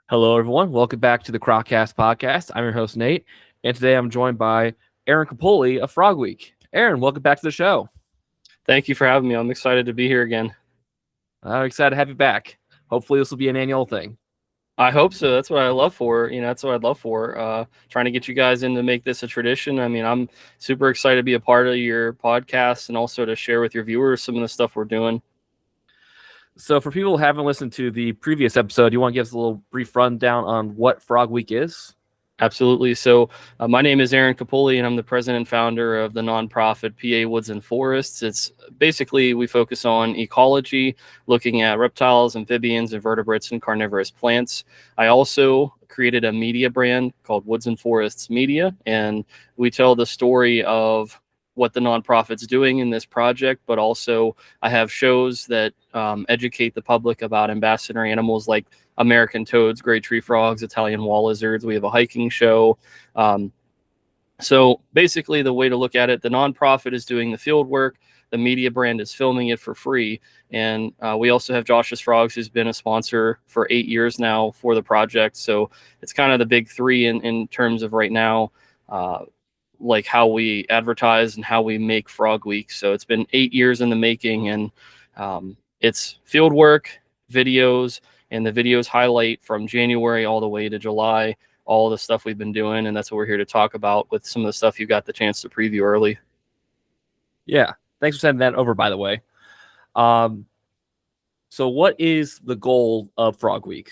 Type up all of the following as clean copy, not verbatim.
Hello, everyone. Welcome back to the Crockast podcast. I'm your host, Nate, and today I'm joined by Aaron Capoli of Frog Week. Aaron, welcome back to the show. Thank you for having me. I'm excited to be here again. I'm excited to have you back. Hopefully, this will be an annual thing. I hope so. That's what I love for. That's what I'd love for. Trying to get you guys in to make this a tradition. I mean, I'm super excited to be a part of your podcast and also to share with your viewers some of the stuff we're doing. So, for people who haven't listened to the previous episode, you want to give us a little brief rundown on what Frog Week is? Absolutely. So, my name is Aaron Capoli, and I'm the president and founder of the nonprofit PA Woods and Forests. It's basically we focus on ecology, looking at reptiles, amphibians, invertebrates, and carnivorous plants. I also created a media brand called Woods and Forests Media, and we tell the story of what the nonprofit's doing in this project, but also I have shows that educate the public about ambassador animals like American toads, great tree frogs, Italian wall lizards. We have a hiking show. So basically, the way to look at it, the nonprofit is doing the field work. The media brand is filming it for free. And we also have Josh's Frogs, who's been a sponsor for 8 years now for the project. So it's kind of the big three in terms of right now, like how we advertise and how we make Frog Week. So it's been 8 years in the making, and it's field work, videos, and the videos highlight from January all the way to July, all the stuff we've been doing. And that's what we're here to talk about with some of the stuff you got the chance to preview early. Yeah. Thanks for sending that over, by the way. So, what is the goal of Frog Week?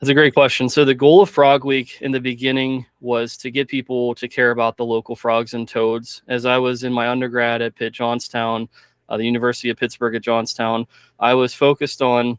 That's a great question. So the goal of Frog Week in the beginning was to get people to care about the local frogs and toads. As I was in my undergrad at Pitt Johnstown, the University of Pittsburgh at Johnstown, I was focused on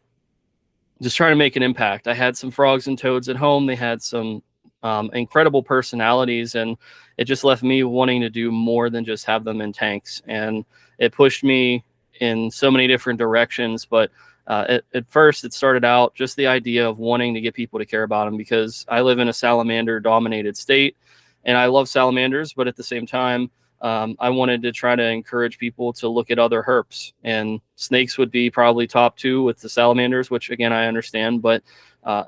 just trying to make an impact. I had some frogs and toads at home. They had some incredible personalities, and it just left me wanting to do more than just have them in tanks. And it pushed me in so many different directions. But at first, it started out just the idea of wanting to get people to care about them, because I live in a salamander-dominated state, and I love salamanders, but at the same time, I wanted to try to encourage people to look at other herps, and snakes would be probably top two with the salamanders, which again, I understand, but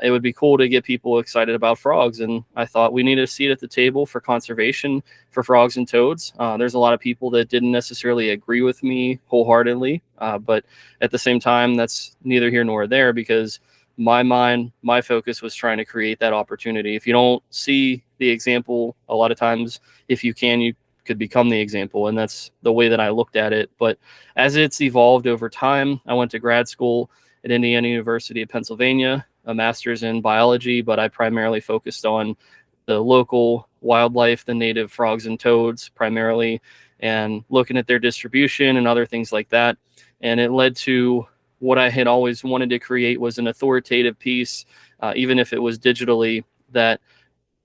it would be cool to get people excited about frogs. And I thought we need a seat at the table for conservation for frogs and toads. There's a lot of people that didn't necessarily agree with me wholeheartedly, but at the same time, that's neither here nor there, because my focus was trying to create that opportunity. If you don't see the example, a lot of times, if you could become the example. And that's the way that I looked at it. But as it's evolved over time, I went to grad school at Indiana University of Pennsylvania, a master's in biology, but I primarily focused on the local wildlife, the native frogs and toads primarily, and looking at their distribution and other things like that. And it led to what I had always wanted to create, was an authoritative piece, even if it was digitally, that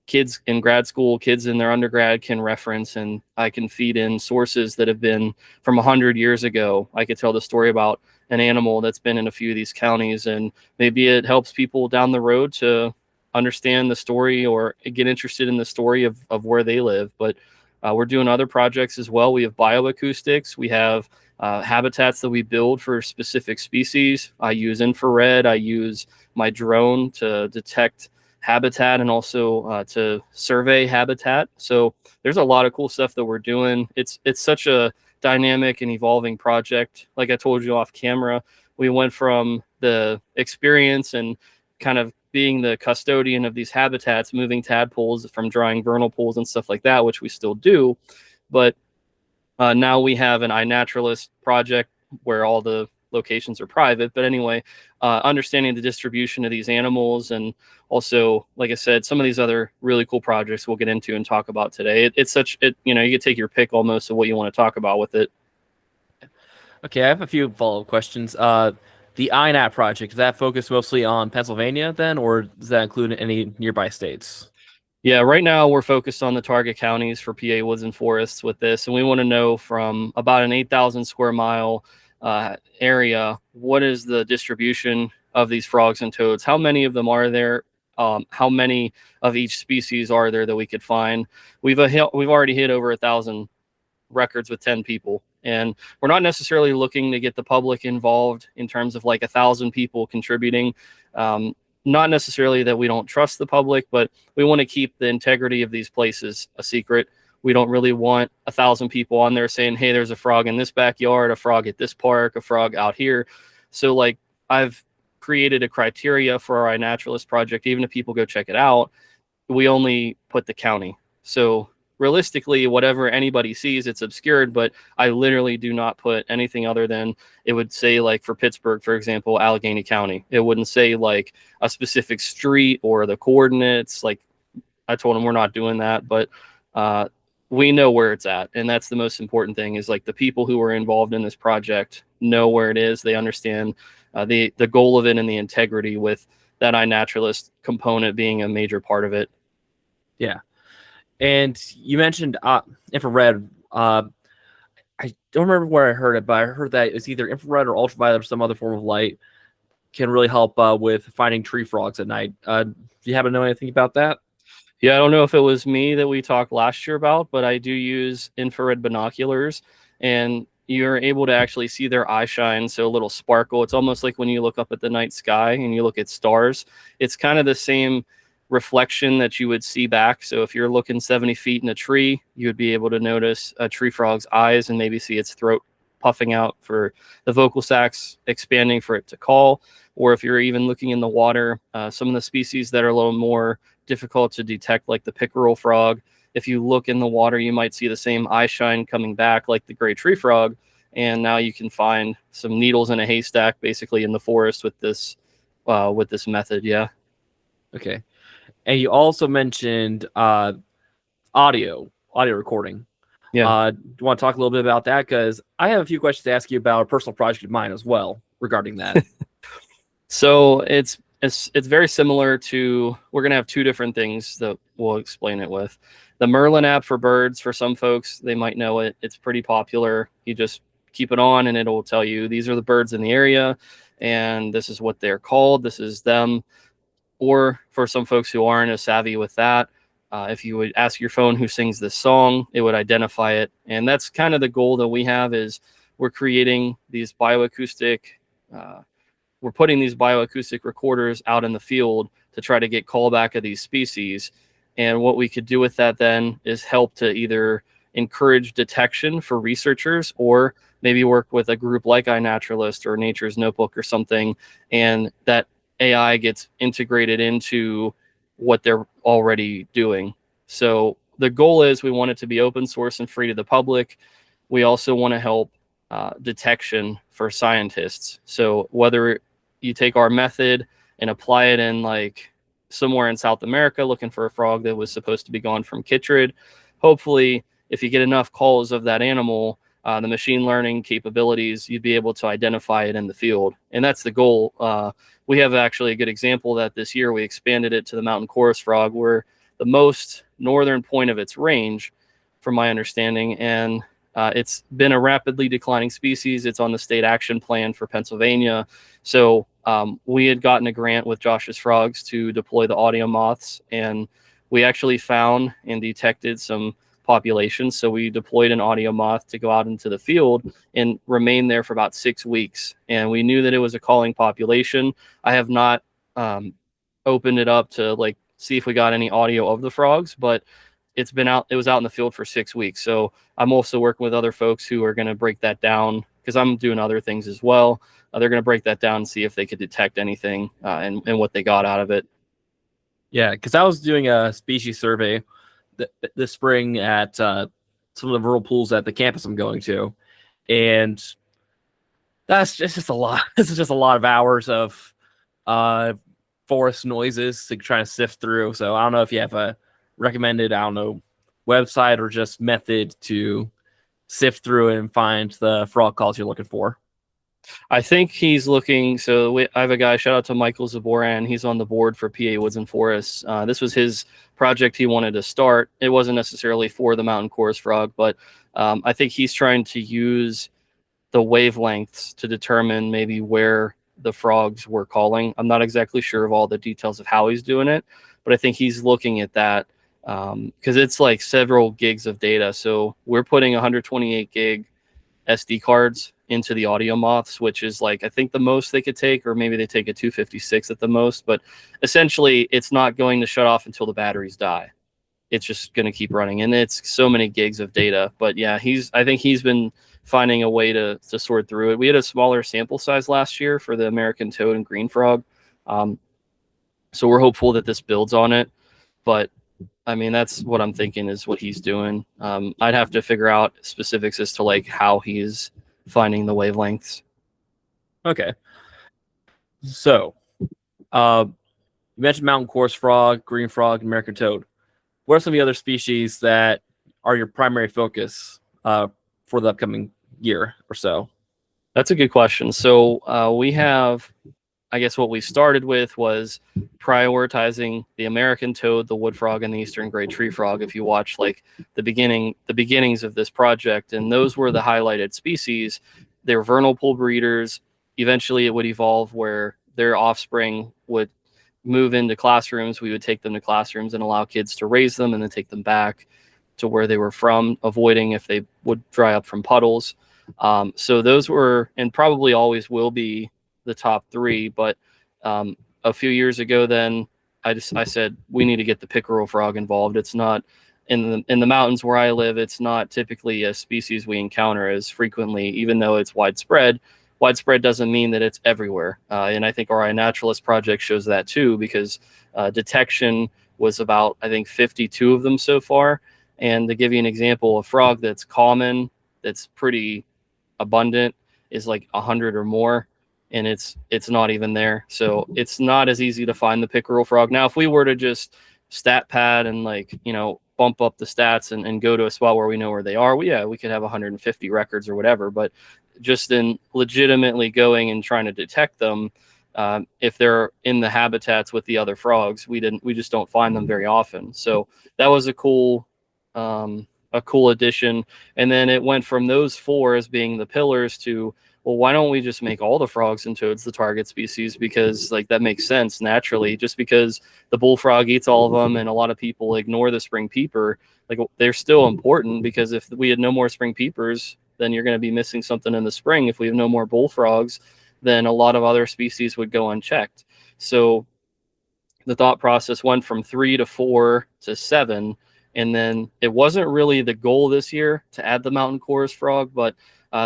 kids in grad school, kids in their undergrad can reference, and I can feed in sources that have been from 100 years ago. I could tell the story about an animal that's been in a few of these counties, and maybe it helps people down the road to understand the story or get interested in the story of where they live. But we're doing other projects as well. We have bioacoustics. We have habitats that we build for specific species. I use infrared. I use my drone to detect habitat and also to survey habitat. So there's a lot of cool stuff that we're doing. It's such a dynamic and evolving project. Like I told you off camera, we went from the experience and kind of being the custodian of these habitats, moving tadpoles from drying vernal pools and stuff like that, which we still do. But now we have an iNaturalist project where all the locations are private. But anyway, understanding the distribution of these animals, and also, like I said, some of these other really cool projects we'll get into and talk about today. You could take your pick almost of what you want to talk about with it. Okay, I have a few follow-up questions. The INAT project, does that focus mostly on Pennsylvania then, or does that include any nearby states? Yeah, right now we're focused on the target counties for PA Woods and Forests with this, and we want to know from about an 8,000 square mile area, what is the distribution of these frogs and toads? How many of them are there? How many of each species are there that we could find? We've already hit over 1,000 records with 10 people, and we're not necessarily looking to get the public involved in terms of like 1,000 people contributing. not necessarily that we don't trust the public, but we want to keep the integrity of these places a secret. We don't really want 1,000 people on there saying, hey, there's a frog in this backyard, a frog at this park, a frog out here. So like I've created a criteria for our iNaturalist project. Even if people go check it out, we only put the county. So realistically, whatever anybody sees, it's obscured, but I literally do not put anything other than, it would say, like for Pittsburgh, for example, Allegheny County. It wouldn't say like a specific street or the coordinates. Like I told them we're not doing that, but we know where it's at. And that's the most important thing, is like the people who are involved in this project know where it is. They understand the goal of it and the integrity, with that iNaturalist component being a major part of it. Yeah. And you mentioned infrared. I don't remember where I heard it, but I heard that it's either infrared or ultraviolet or some other form of light can really help with finding tree frogs at night. Do you happen to know anything about that? Yeah, I don't know if it was me that we talked last year about, but I do use infrared binoculars, and you're able to actually see their eye shine. So a little sparkle. It's almost like when you look up at the night sky and you look at stars. It's kind of the same reflection that you would see back. So if you're looking 70 feet in a tree, you would be able to notice a tree frog's eyes and maybe see its throat puffing out for the vocal sacs expanding for it to call. Or if you're even looking in the water, some of the species that are a little more difficult to detect, like the pickerel frog, if you look in the water, you might see the same eye shine coming back like the gray tree frog. And now you can find some needles in a haystack basically in the forest with this method. Yeah. Okay. And you also mentioned audio recording. Yeah. Do you want to talk a little bit about that? Because I have a few questions to ask you about a personal project of mine as well regarding that. So it's very similar to, we're going to have two different things that we'll explain it with. The Merlin app for birds, for some folks, they might know it. It's pretty popular. You just keep it on and it'll tell you these are the birds in the area and this is what they're called. This is them. Or for some folks who aren't as savvy with that, if you would ask your phone who sings this song, it would identify it. And that's kind of the goal that we have, is we're creating these bioacoustic, we're putting these bioacoustic recorders out in the field to try to get callback of these species. And what we could do with that then is help to either encourage detection for researchers, or maybe work with a group like iNaturalist or Nature's Notebook or something, and that AI gets integrated into what they're already doing. So the goal is we want it to be open source and free to the public. We also want to help detection for scientists. So whether you take our method and apply it in like somewhere in South America looking for a frog that was supposed to be gone from Chytrid, hopefully if you get enough calls of that animal, the machine learning capabilities, you'd be able to identify it in the field. And that's the goal. We have actually a good example that this year we expanded it to the mountain chorus frog. We're the most northern point of its range, from my understanding. And it's been a rapidly declining species. It's on the state action plan for Pennsylvania. So we had gotten a grant with Josh's Frogs to deploy the audio moths, and we actually found and detected some populations. So we deployed an audio moth to go out into the field and remain there for about 6 weeks. And we knew that it was a calling population. I have not opened it up to like see if we got any audio of the frogs, but it was out in the field for 6 weeks. So I'm also working with other folks who are going to break that down, because I'm doing other things as well. They're going to break that down and see if they could detect anything and what they got out of it. Yeah, because I was doing a species survey this spring at some of the rural pools at the campus I'm going to, and that's just a lot. This is just a lot of hours of forest noises to try to sift through. So I don't know if you have a recommended, website or just method to sift through and find the frog calls you're looking for. I think he's looking. So I have a guy, shout out to Michael Zaboran. He's on the board for PA Woods and Forests. This was his project he wanted to start. It wasn't necessarily for the mountain chorus frog, but I think he's trying to use the wavelengths to determine maybe where the frogs were calling. I'm not exactly sure of all the details of how he's doing it, but I think he's looking at that because it's like several gigs of data. So we're putting 128 gig SD cards into the audio moths, which is like I think the most they could take, or maybe they take a 256 at the most. But essentially, it's not going to shut off until the batteries die. It's just going to keep running, and it's so many gigs of data. But yeah, I think he's been finding a way to sort through it. We had a smaller sample size last year for the American toad and green frog, so we're hopeful that this builds on it. But I mean, that's what I'm thinking is what he's doing. I'd have to figure out specifics as to like how he's finding the wavelengths. Okay. So, you mentioned mountain coarse frog, green frog, American toad. What are some of the other species that are your primary focus for the upcoming year or so? That's a good question. So we have, I guess what we started with was prioritizing the American toad, the wood frog, and the eastern gray tree frog. If you watch like the beginnings of this project, and those were the highlighted species. They're vernal pool breeders. Eventually, it would evolve where their offspring would move into classrooms. We would take them to classrooms and allow kids to raise them, and then take them back to where they were from, avoiding if they would dry up from puddles. So those were, and probably always will be, the top three. But a few years ago, then I said we need to get the pickerel frog involved. It's not in the mountains where I live. It's not typically a species we encounter as frequently, even though it's widespread. Widespread doesn't mean that it's everywhere. And I think our iNaturalist project shows that too, because detection was about, I think, 52 of them so far. And to give you an example, a frog that's common, that's pretty abundant, is like 100 or more. And it's not even there. So it's not as easy to find the pickerel frog. Now, if we were to just stat pad and like, bump up the stats and go to a spot where we know where they are, we could have 150 records or whatever. But just in legitimately going and trying to detect them, if they're in the habitats with the other frogs, we just don't find them very often. So that was a cool addition. And then it went from those four as being the pillars to, well, why don't we just make all the frogs and toads the target species? Because like that makes sense naturally. Just because the bullfrog eats all of them and a lot of people ignore the spring peeper, like they're still important, because if we had no more spring peepers, then you're going to be missing something in the spring. If we have no more bullfrogs, then a lot of other species would go unchecked. So the thought process went from 3 to 4 to 7. And then it wasn't really the goal this year to add the mountain chorus frog, but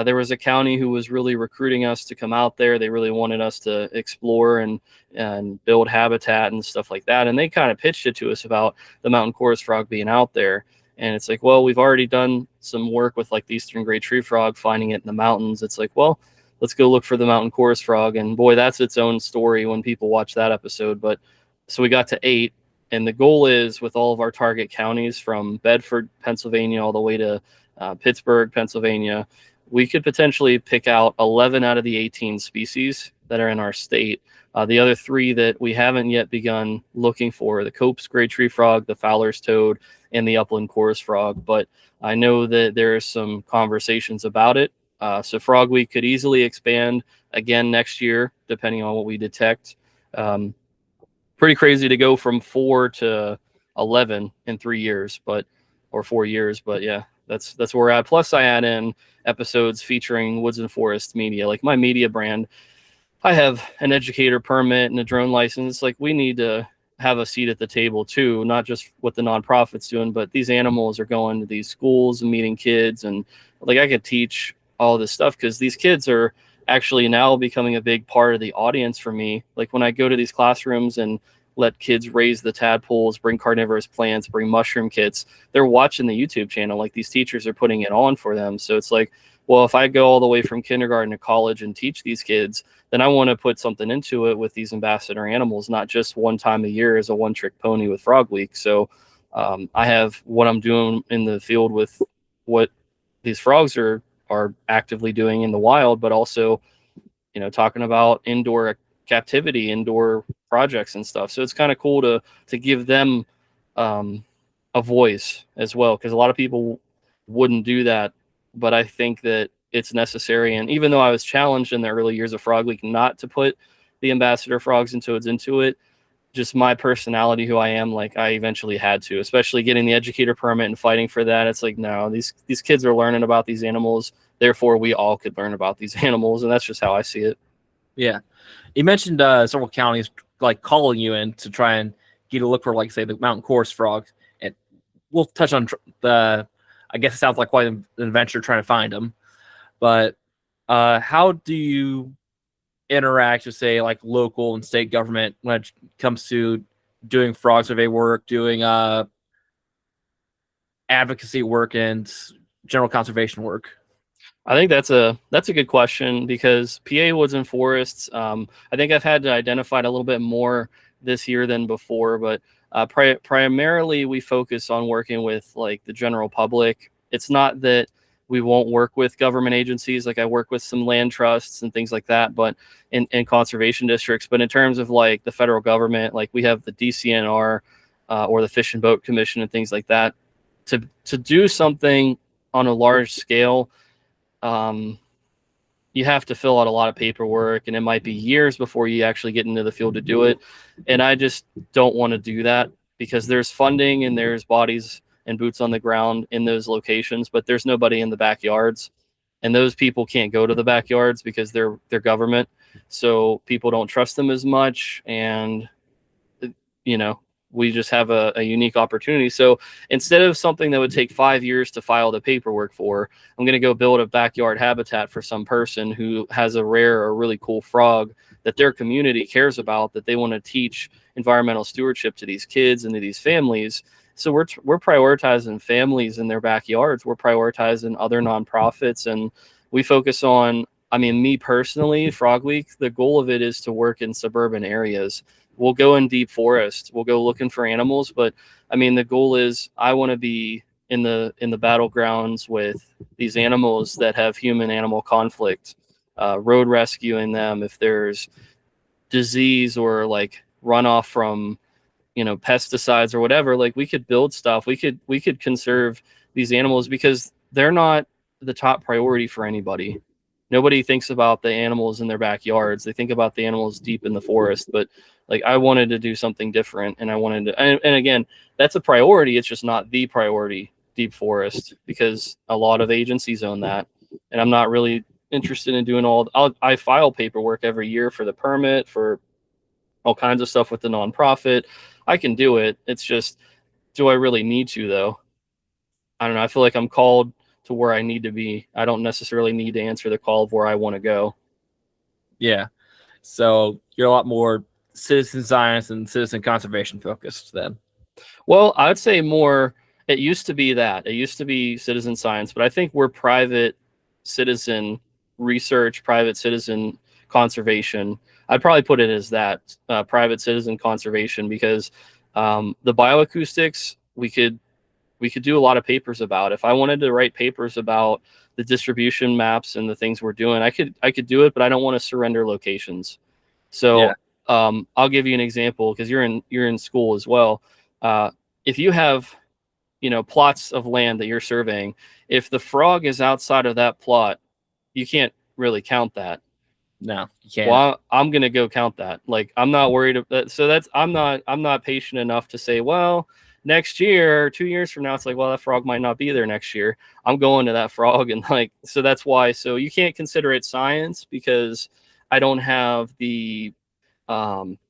there was a county who was really recruiting us to come out there. They really wanted us to explore and build habitat and stuff like that. And they kind of pitched it to us about the mountain chorus frog being out there. And it's like, well, we've already done some work with like the eastern gray tree frog, finding it in the mountains. It's like, well, let's go look for the mountain chorus frog. And boy, that's its own story when people watch that episode. But so we got to 8. And the goal is, with all of our target counties from Bedford, Pennsylvania, all the way to Pittsburgh, Pennsylvania, we could potentially pick out 11 out of the 18 species that are in our state. The other 3 that we haven't yet begun looking for, the Cope's gray tree frog, the Fowler's toad, and the upland chorus frog. But I know that there are some conversations about it. So Frog Week could easily expand again next year, depending on what we detect. Pretty crazy to go from 4 to 11 in 3 years, or 4 years. But yeah, that's where we're at. Plus I add in episodes featuring Woods and Forest Media, like my media brand. I have an educator permit and a drone license. Like, we need to have a seat at the table too, not just what the nonprofit's doing, but these animals are going to these schools and meeting kids. And like, I could teach all this stuff because these kids are actually now becoming a big part of the audience for me. Like, when I go to these classrooms and let kids raise the tadpoles, bring carnivorous plants, bring mushroom kits, they're watching the YouTube channel. Like, these teachers are putting it on for them. So it's like, well, if I go all the way from kindergarten to college and teach these kids, then I want to put something into it with these ambassador animals, not just one time a year as a one-trick pony with Frog Week. So I have what I'm doing in the field with what these frogs are actively doing in the wild, but also, talking about indoor captivity, indoor projects and stuff. So it's kind of cool to give them a voice as well, because a lot of people wouldn't do that. But I think that it's necessary. And even though I was challenged in the early years of Frog Week not to put the ambassador frogs and toads into it, just my personality, who I am, like, I eventually had to, especially getting the educator permit and fighting for that. It's like, no, these kids are learning about these animals therefore we all could learn about these animals. And that's just how I see it. Yeah. You mentioned several counties like calling you in to try and get a look for, like, say, the mountain chorus frogs, and we'll touch on the. I guess it sounds like quite an adventure trying to find them, but how do you interact with, say, like local and state government when it comes to doing frog survey work, doing advocacy work, and general conservation work? I think that's a good question, because PA Woods and Forests, I think I've had to identify it a little bit more this year than before, but primarily we focus on working with like the general public. It's not that we won't work with government agencies, like I work with some land trusts and things like that, but in conservation districts. But in terms of like the federal government, like we have the DCNR or the Fish and Boat Commission and things like that. To do something on a large scale, you have to fill out a lot of paperwork, and it might be years before you actually get into the field to do it. And I just don't want to do that, because there's funding and there's bodies and boots on the ground in those locations, but there's nobody in the backyards, and those people can't go to the backyards because they're government. So people don't trust them as much. And, you know, we just have a unique opportunity. So instead of something that would take 5 years to file the paperwork for, I'm going to go build a backyard habitat for some person who has a rare or really cool frog that their community cares about, that they want to teach environmental stewardship to these kids and to these families. So we're prioritizing families in their backyards. We're prioritizing other nonprofits, and we focus on, I mean, me personally, Frog Week, the goal of it is to work in suburban areas. We'll go in deep forest. We'll go looking for animals, but I mean, the goal is I want to be in the battlegrounds with these animals that have human animal conflict, road rescuing them if there's disease or like runoff from, you know, pesticides or whatever. Like we could build stuff. We could conserve these animals, because they're not the top priority for anybody. Nobody thinks about the animals in their backyards. They think about the animals deep in the forest. But like I wanted to do something different, and I wanted to, and again, that's a priority. It's just not the priority, deep forest, because a lot of agencies own that, and I'm not really interested in doing all. I file paperwork every year for the permit, for all kinds of stuff with the nonprofit. I can do it. It's just, do I really need to though? I don't know. I feel like I'm called to where I need to be. I don't necessarily need to answer the call of where I want to go. Yeah. So you're a lot more citizen science and citizen conservation focused then. Well, I would say more, it used to be that. It used to be citizen science, but I think we're private citizen research, private citizen conservation. I'd probably put it as that, private citizen conservation, because the bioacoustics, we could do a lot of papers about. If I wanted to write papers about the distribution maps and the things we're doing, I could do it, but I don't want to surrender locations. So I'll give you an example, because you're in school as well. If you have, you know, plots of land that you're surveying, if the frog is outside of that plot, you can't really count that. No, you can't. Well, I'm gonna go count that. Like I'm not worried about, so that's, I'm not patient enough to say, well, next year, 2 years from now, it's like, well, that frog might not be there next year. I'm going to that frog, and like, so that's why. So you can't consider it science, because I don't have the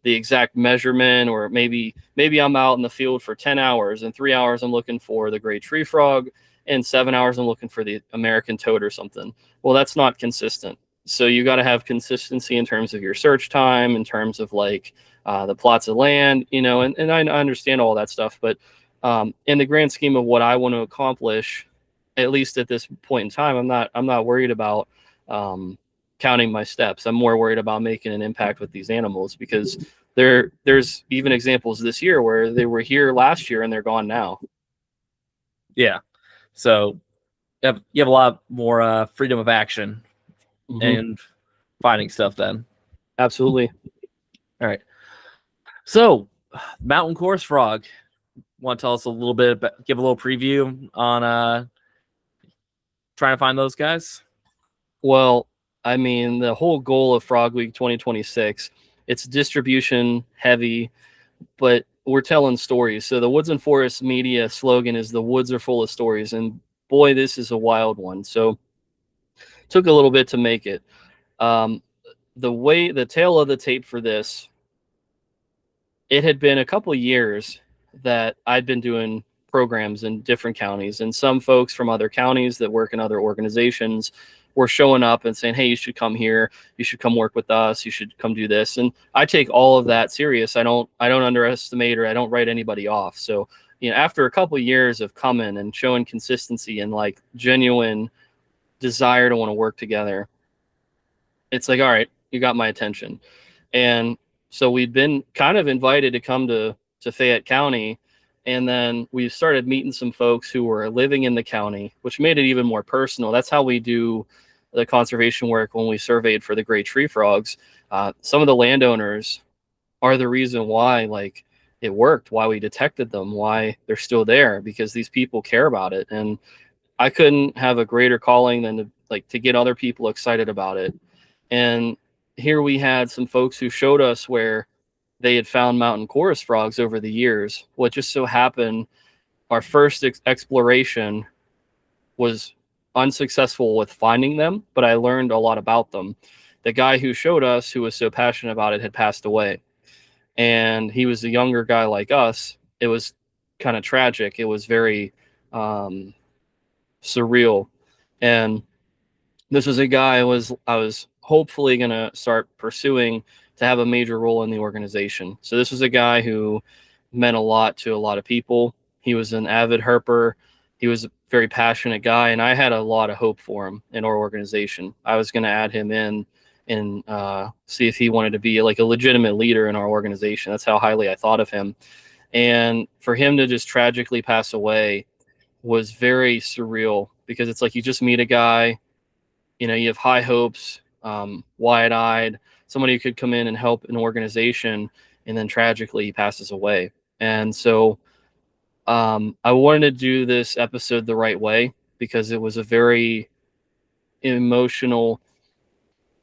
exact measurement. Or maybe I'm out in the field for 10 hours, and 3 hours I'm looking for the great tree frog, and 7 hours I'm looking for the American toad or something. Well, that's not consistent. So you got to have consistency in terms of your search time, in terms of like the plots of land, you know, and I understand all that stuff. But in the grand scheme of what I want to accomplish, at least at this point in time, I'm not worried about counting my steps. I'm more worried about making an impact with these animals, because there's even examples this year where they were here last year and they're gone now. Yeah. So you have a lot more freedom of action and finding stuff then. Absolutely. All right. So mountain chorus frog. Want to tell us a little bit about, give a little preview on trying to find those guys? Well, I mean, the whole goal of Frog Week 2026, it's distribution heavy, but we're telling stories. So the Woods and Forests media slogan is "The woods are full of stories," and boy, this is a wild one. So took a little bit to make it. The tail of the tape for this, it had been a couple years that I'd been doing programs in different counties, and some folks from other counties that work in other organizations were showing up and saying, hey, you should come here, you should come work with us, you should come do this. And I take all of that serious. I don't underestimate, or I don't write anybody off. So, after a couple of years of coming and showing consistency and like genuine desire to want to work together, it's like, all right, you got my attention. And so we'd been kind of invited to come to Fayette County. And then we started meeting some folks who were living in the county, which made it even more personal. That's how we do the conservation work when we surveyed for the great tree frogs. Some of the landowners are the reason why, like, it worked, why we detected them, why they're still there, because these people care about it. And I couldn't have a greater calling than to get other people excited about it. And here we had some folks who showed us where they had found mountain chorus frogs over the years. What just so happened, our first exploration was unsuccessful with finding them, but I learned a lot about them. The guy who showed us, who was so passionate about it, had passed away. And he was a younger guy like us. It was kind of tragic. It was very surreal. And this was a guy I was hopefully going to start pursuing to have a major role in the organization. So this was a guy who meant a lot to a lot of people. He was an avid herper. He was a very passionate guy, and I had a lot of hope for him in our organization. I was going to add him in and see if he wanted to be like a legitimate leader in our organization. That's how highly I thought of him. And for him to just tragically pass away was very surreal, because it's like you just meet a guy, you have high hopes, wide-eyed, somebody who could come in and help an organization, and then tragically he passes away. And so I wanted to do this episode the right way, because it was a very emotional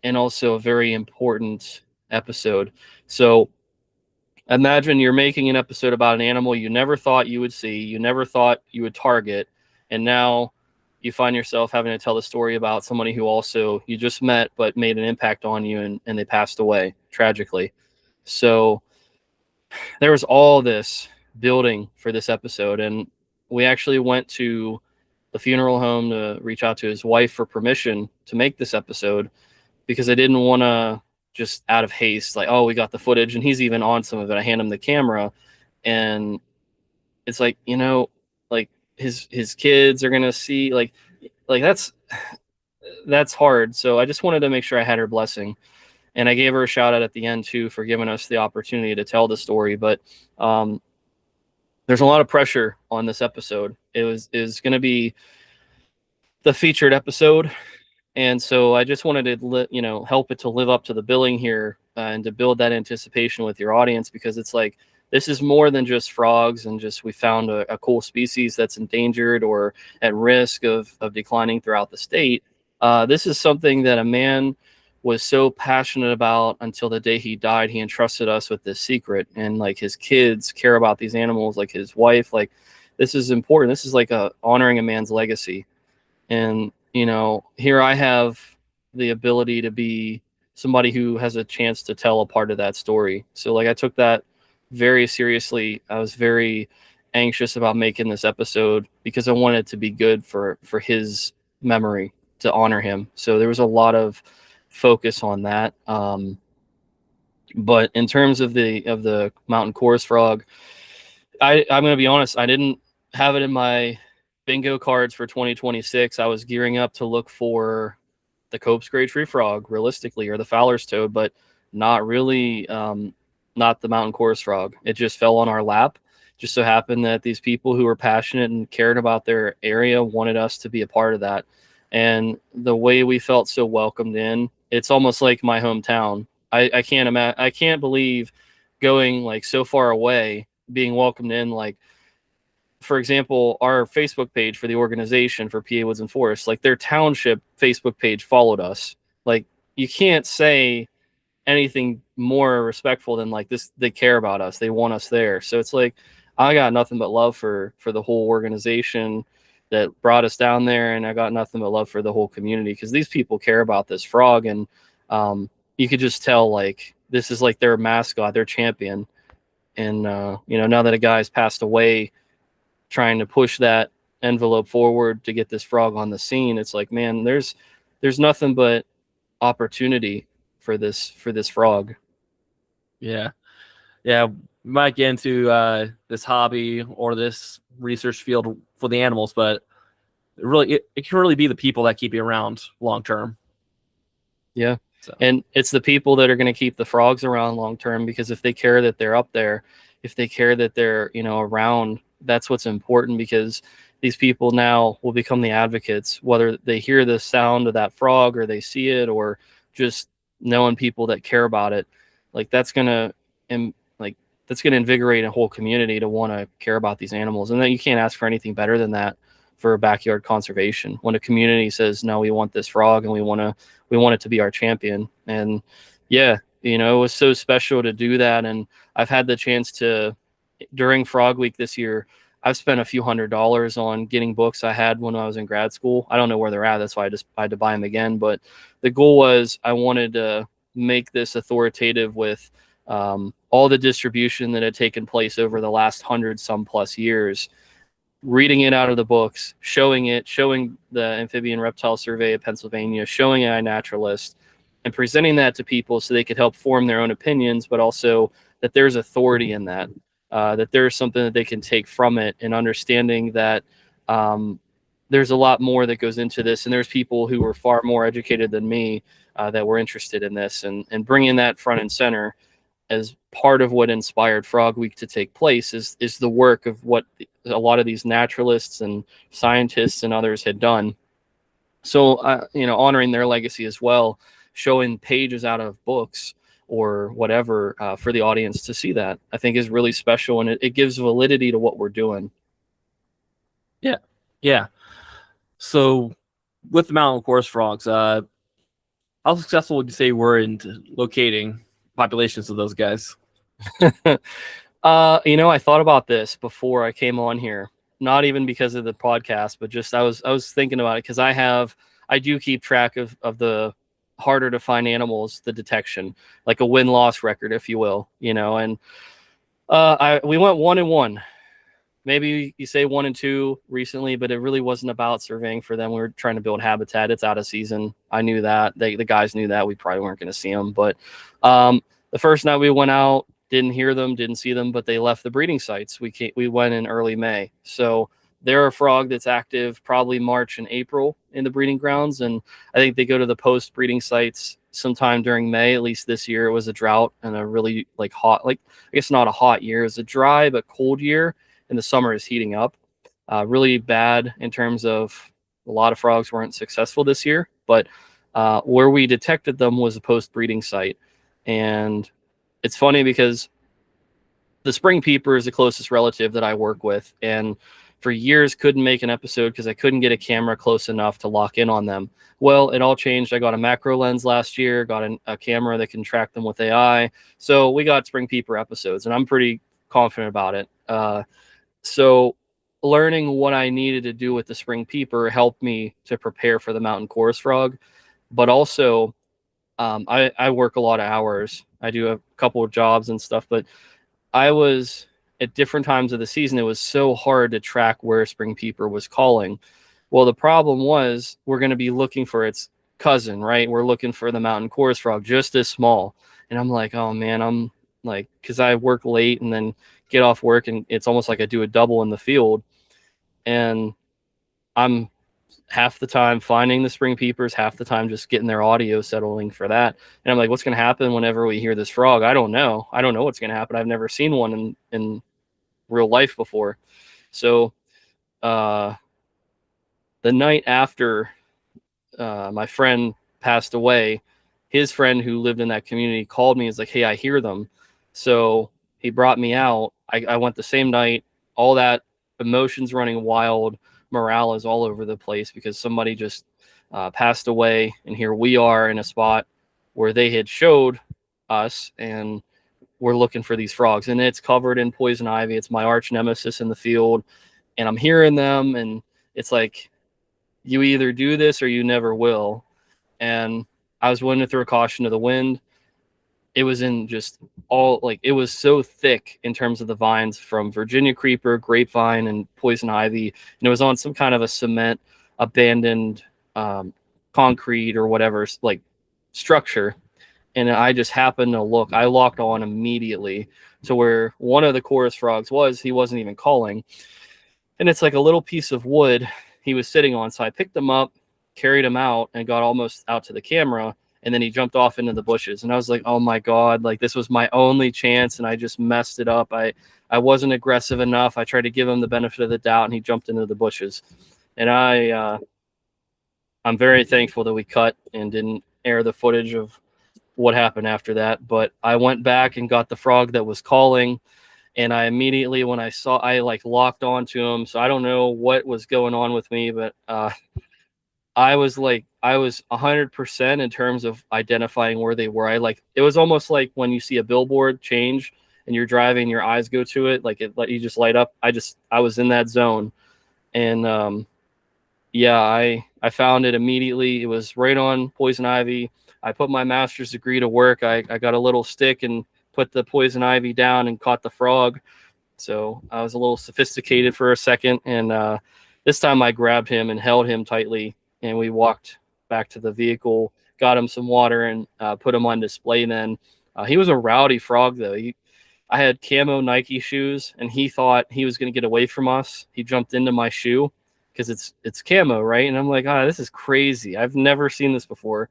and also a very important episode. So imagine you're making an episode about an animal you never thought you would see, you never thought you would target, and now you find yourself having to tell the story about somebody who also you just met but made an impact on you, and they passed away tragically. So there was all this building for this episode, and we actually went to the funeral home to reach out to his wife for permission to make this episode, because I didn't want to just out of haste, like, oh, we got the footage, and he's even on some of it. I hand him the camera, and it's like, like his kids are gonna see, like that's hard. So I just wanted to make sure I had her blessing, and I gave her a shout out at the end too for giving us the opportunity to tell the story. But there's a lot of pressure on this episode. Is going to be the featured episode. And so I just wanted to, help it to live up to the billing here, and to build that anticipation with your audience, because it's like, this is more than just frogs and just we found a cool species that's endangered or at risk of declining throughout the state. This is something that a man was so passionate about until the day he died. He entrusted us with this secret, and like his kids care about these animals, like his wife. Like, this is important. This is like honoring a man's legacy. And here I have the ability to be somebody who has a chance to tell a part of that story. So like, I took that very seriously. I was very anxious about making this episode, because I wanted it to be good for his memory, to honor him. So there was a lot of focus on that. But in terms of the mountain chorus frog, I'm going to be honest, I didn't have it in my bingo cards for 2026. I was gearing up to look for the Cope's gray tree frog, realistically, or the Fowler's toad, but not really, not the mountain chorus frog. It just fell on our lap. Just so happened that these people who were passionate and cared about their area wanted us to be a part of that. And the way we felt so welcomed in, it's almost like my hometown. I can't imagine, I can't believe going like so far away, being welcomed in. Like, for example, our Facebook page for the organization for PA Woods and Forests, like their township Facebook page followed us. Like, you can't say anything more respectful than like this. They care about us. They want us there. So it's like, I got nothing but love for the whole organization, that brought us down there, and I got nothing but love for the whole community because these people care about this frog, and you could just tell like this is like their mascot, their champion. And now that a guy's passed away, trying to push that envelope forward to get this frog on the scene, it's like, man, there's nothing but opportunity for this frog. Yeah. Yeah. We might get into this hobby or this research field for the animals, but it can really be the people that keep you around long term. Yeah. So. And it's the people that are going to keep the frogs around long term, because if they care that they're up there, if they care that they're, around, that's what's important, because these people now will become the advocates, whether they hear the sound of that frog or they see it, or just knowing people that care about it. Like that's going to invigorate a whole community to want to care about these animals. And then you can't ask for anything better than that for backyard conservation. When a community says, no, we want this frog and we want it to be our champion. And yeah, it was so special to do that. And I've had the chance to, during Frog Week this year, I've spent a few $100s on getting books I had when I was in grad school. I don't know where they're at. That's why I had to buy them again. But the goal was I wanted to make this authoritative with all the distribution that had taken place over the last 100+ years, reading it out of the books, showing the Amphibian Reptile Survey of Pennsylvania, showing it on iNaturalist, and presenting that to people so they could help form their own opinions, but also that there's authority in that, that there's something that they can take from it, and understanding that there's a lot more that goes into this. And there's people who were far more educated than me that were interested in this, and bringing that front and center as part of what inspired Frog Week to take place is the work of what a lot of these naturalists and scientists and others had done. So, honoring their legacy as well, showing pages out of books or whatever for the audience to see, that I think is really special, and it gives validity to what we're doing. Yeah. Yeah. So with the mountain coarse frogs, how successful would you say we're in locating populations of those guys? I thought about this before I came on here, not even because of the podcast, but just I was thinking about it because I do keep track of the harder to find animals, the detection, like a win-loss record, if you will, and we went 1-1. Maybe you say 1-2 recently, but it really wasn't about surveying for them. We were trying to build habitat. It's out of season. I knew that. The guys knew that. We probably weren't going to see them. But the first night we went out, didn't hear them, didn't see them, but they left the breeding sites. We went in early May. So they're a frog that's active probably March and April in the breeding grounds. And I think they go to the post-breeding sites sometime during May. At least this year it was a drought and a really hot, I guess not a hot year. It was a dry but cold year. And the summer is heating up. Really bad in terms of a lot of frogs weren't successful this year, but where we detected them was a post-breeding site. And it's funny because the spring peeper is the closest relative that I work with, and for years couldn't make an episode because I couldn't get a camera close enough to lock in on them. Well, it all changed. I got a macro lens last year, got a camera that can track them with AI. So we got spring peeper episodes, and I'm pretty confident about it. So learning what I needed to do with the spring peeper helped me to prepare for the mountain chorus frog. But also, I work a lot of hours. I do a couple of jobs and stuff, but I was at different times of the season. It was so hard to track where spring peeper was calling. Well, the problem was we're going to be looking for its cousin, right? We're looking for the mountain chorus frog just as small. And I'm like, oh man, I'm like, because I work late and then get off work, and it's almost like I do a double in the field, and I'm half the time finding the spring peepers, half the time just getting their audio settling for that. And I'm like, what's going to happen whenever we hear this frog? I don't know what's going to happen. I've never seen one in real life before. So the night after my friend passed away, his friend who lived in that community called me. He's like, hey, I hear them. So he brought me out. I went the same night, all that emotions running wild, morale is all over the place because somebody just passed away. And here we are in a spot where they had showed us, and we're looking for these frogs, and it's covered in poison ivy. It's my arch nemesis in the field, and I'm hearing them, and It's like you either do this or you never will. And I was willing to throw caution to the wind. It was in just all like it was so thick in terms of the vines from Virginia creeper, grapevine, and poison ivy, and it was on some kind of a cement abandoned concrete or whatever like structure. And I just happened to look. I locked on immediately to where one of the chorus frogs was. He wasn't even calling, and it's like a little piece of wood he was sitting on. So I picked him up, carried him out, and got almost out to the camera. And then he jumped off into the bushes. And I was like, oh my God, like this was my only chance. And I just messed it up. I wasn't aggressive enough. I tried to give him the benefit of the doubt, and he jumped into the bushes. And I'm very thankful that we cut and didn't air the footage of what happened after that. But I went back and got the frog that was calling. And I immediately, when I like locked onto him. So I don't know what was going on with me, but I was 100% in terms of identifying where they were. It was almost like when you see a billboard change and you're driving, your eyes go to it, like it let you just light up. I was in that zone. And yeah, I found it immediately. It was right on poison ivy. I put my master's degree to work. I got a little stick and put the poison ivy down and caught the frog. So I was a little sophisticated for a second. And this time I grabbed him and held him tightly. And we walked back to the vehicle, got him some water, and put him on display then. He was a rowdy frog, though. I had camo Nike shoes, and he thought he was going to get away from us. He jumped into my shoe because it's camo, right? And I'm like, this is crazy. I've never seen this before.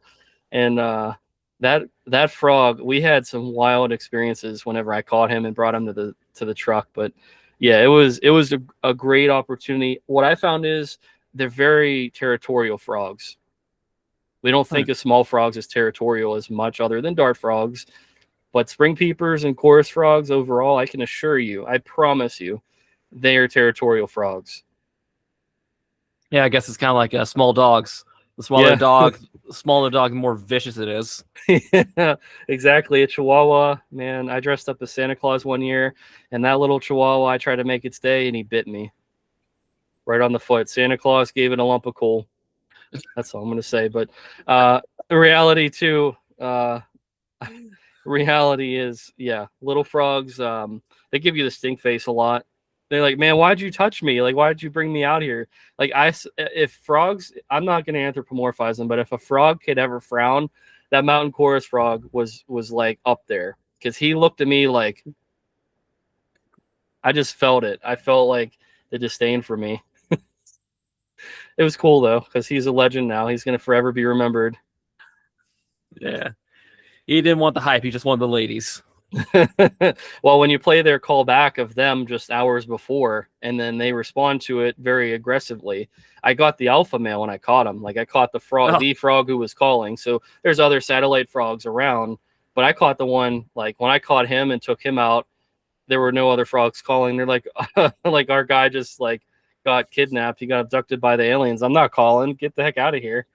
And that frog, we had some wild experiences whenever I caught him and brought him to the truck. But yeah, it was a great opportunity. What I found is they're very territorial frogs. We don't think of small frogs as territorial as much other than dart frogs. But spring peepers and chorus frogs overall, I can assure you, I promise you, they are territorial frogs. Yeah, I guess it's kind of like small dogs. The smaller dog, the more vicious it is. Yeah, exactly. A Chihuahua, man, I dressed up as Santa Claus one year, and that little Chihuahua, I tried to make its day, and he bit me right on the foot. Santa Claus gave it a lump of coal. That's all I'm going to say. But the reality, too, reality is, yeah, little frogs, they give you the stink face a lot. They're like, man, why'd you touch me? Like, why'd you bring me out here? Like, if frogs, I'm not going to anthropomorphize them, but if a frog could ever frown, that mountain chorus frog was like up there, because he looked at me like, I just felt it. I felt like the disdain for me. It was cool, though, because he's a legend now. He's going to forever be remembered. Yeah. He didn't want the hype. He just wanted the ladies. Well, when you play their call back of them just hours before, and then they respond to it very aggressively. I got the alpha male when I caught him. Like, I caught the frog, the frog who was calling. So there's other satellite frogs around, but I caught the one, like, when I caught him and took him out, there were no other frogs calling. They're like, like, our guy just like got kidnapped. He got abducted by the aliens. I'm not calling. Get the heck out of here.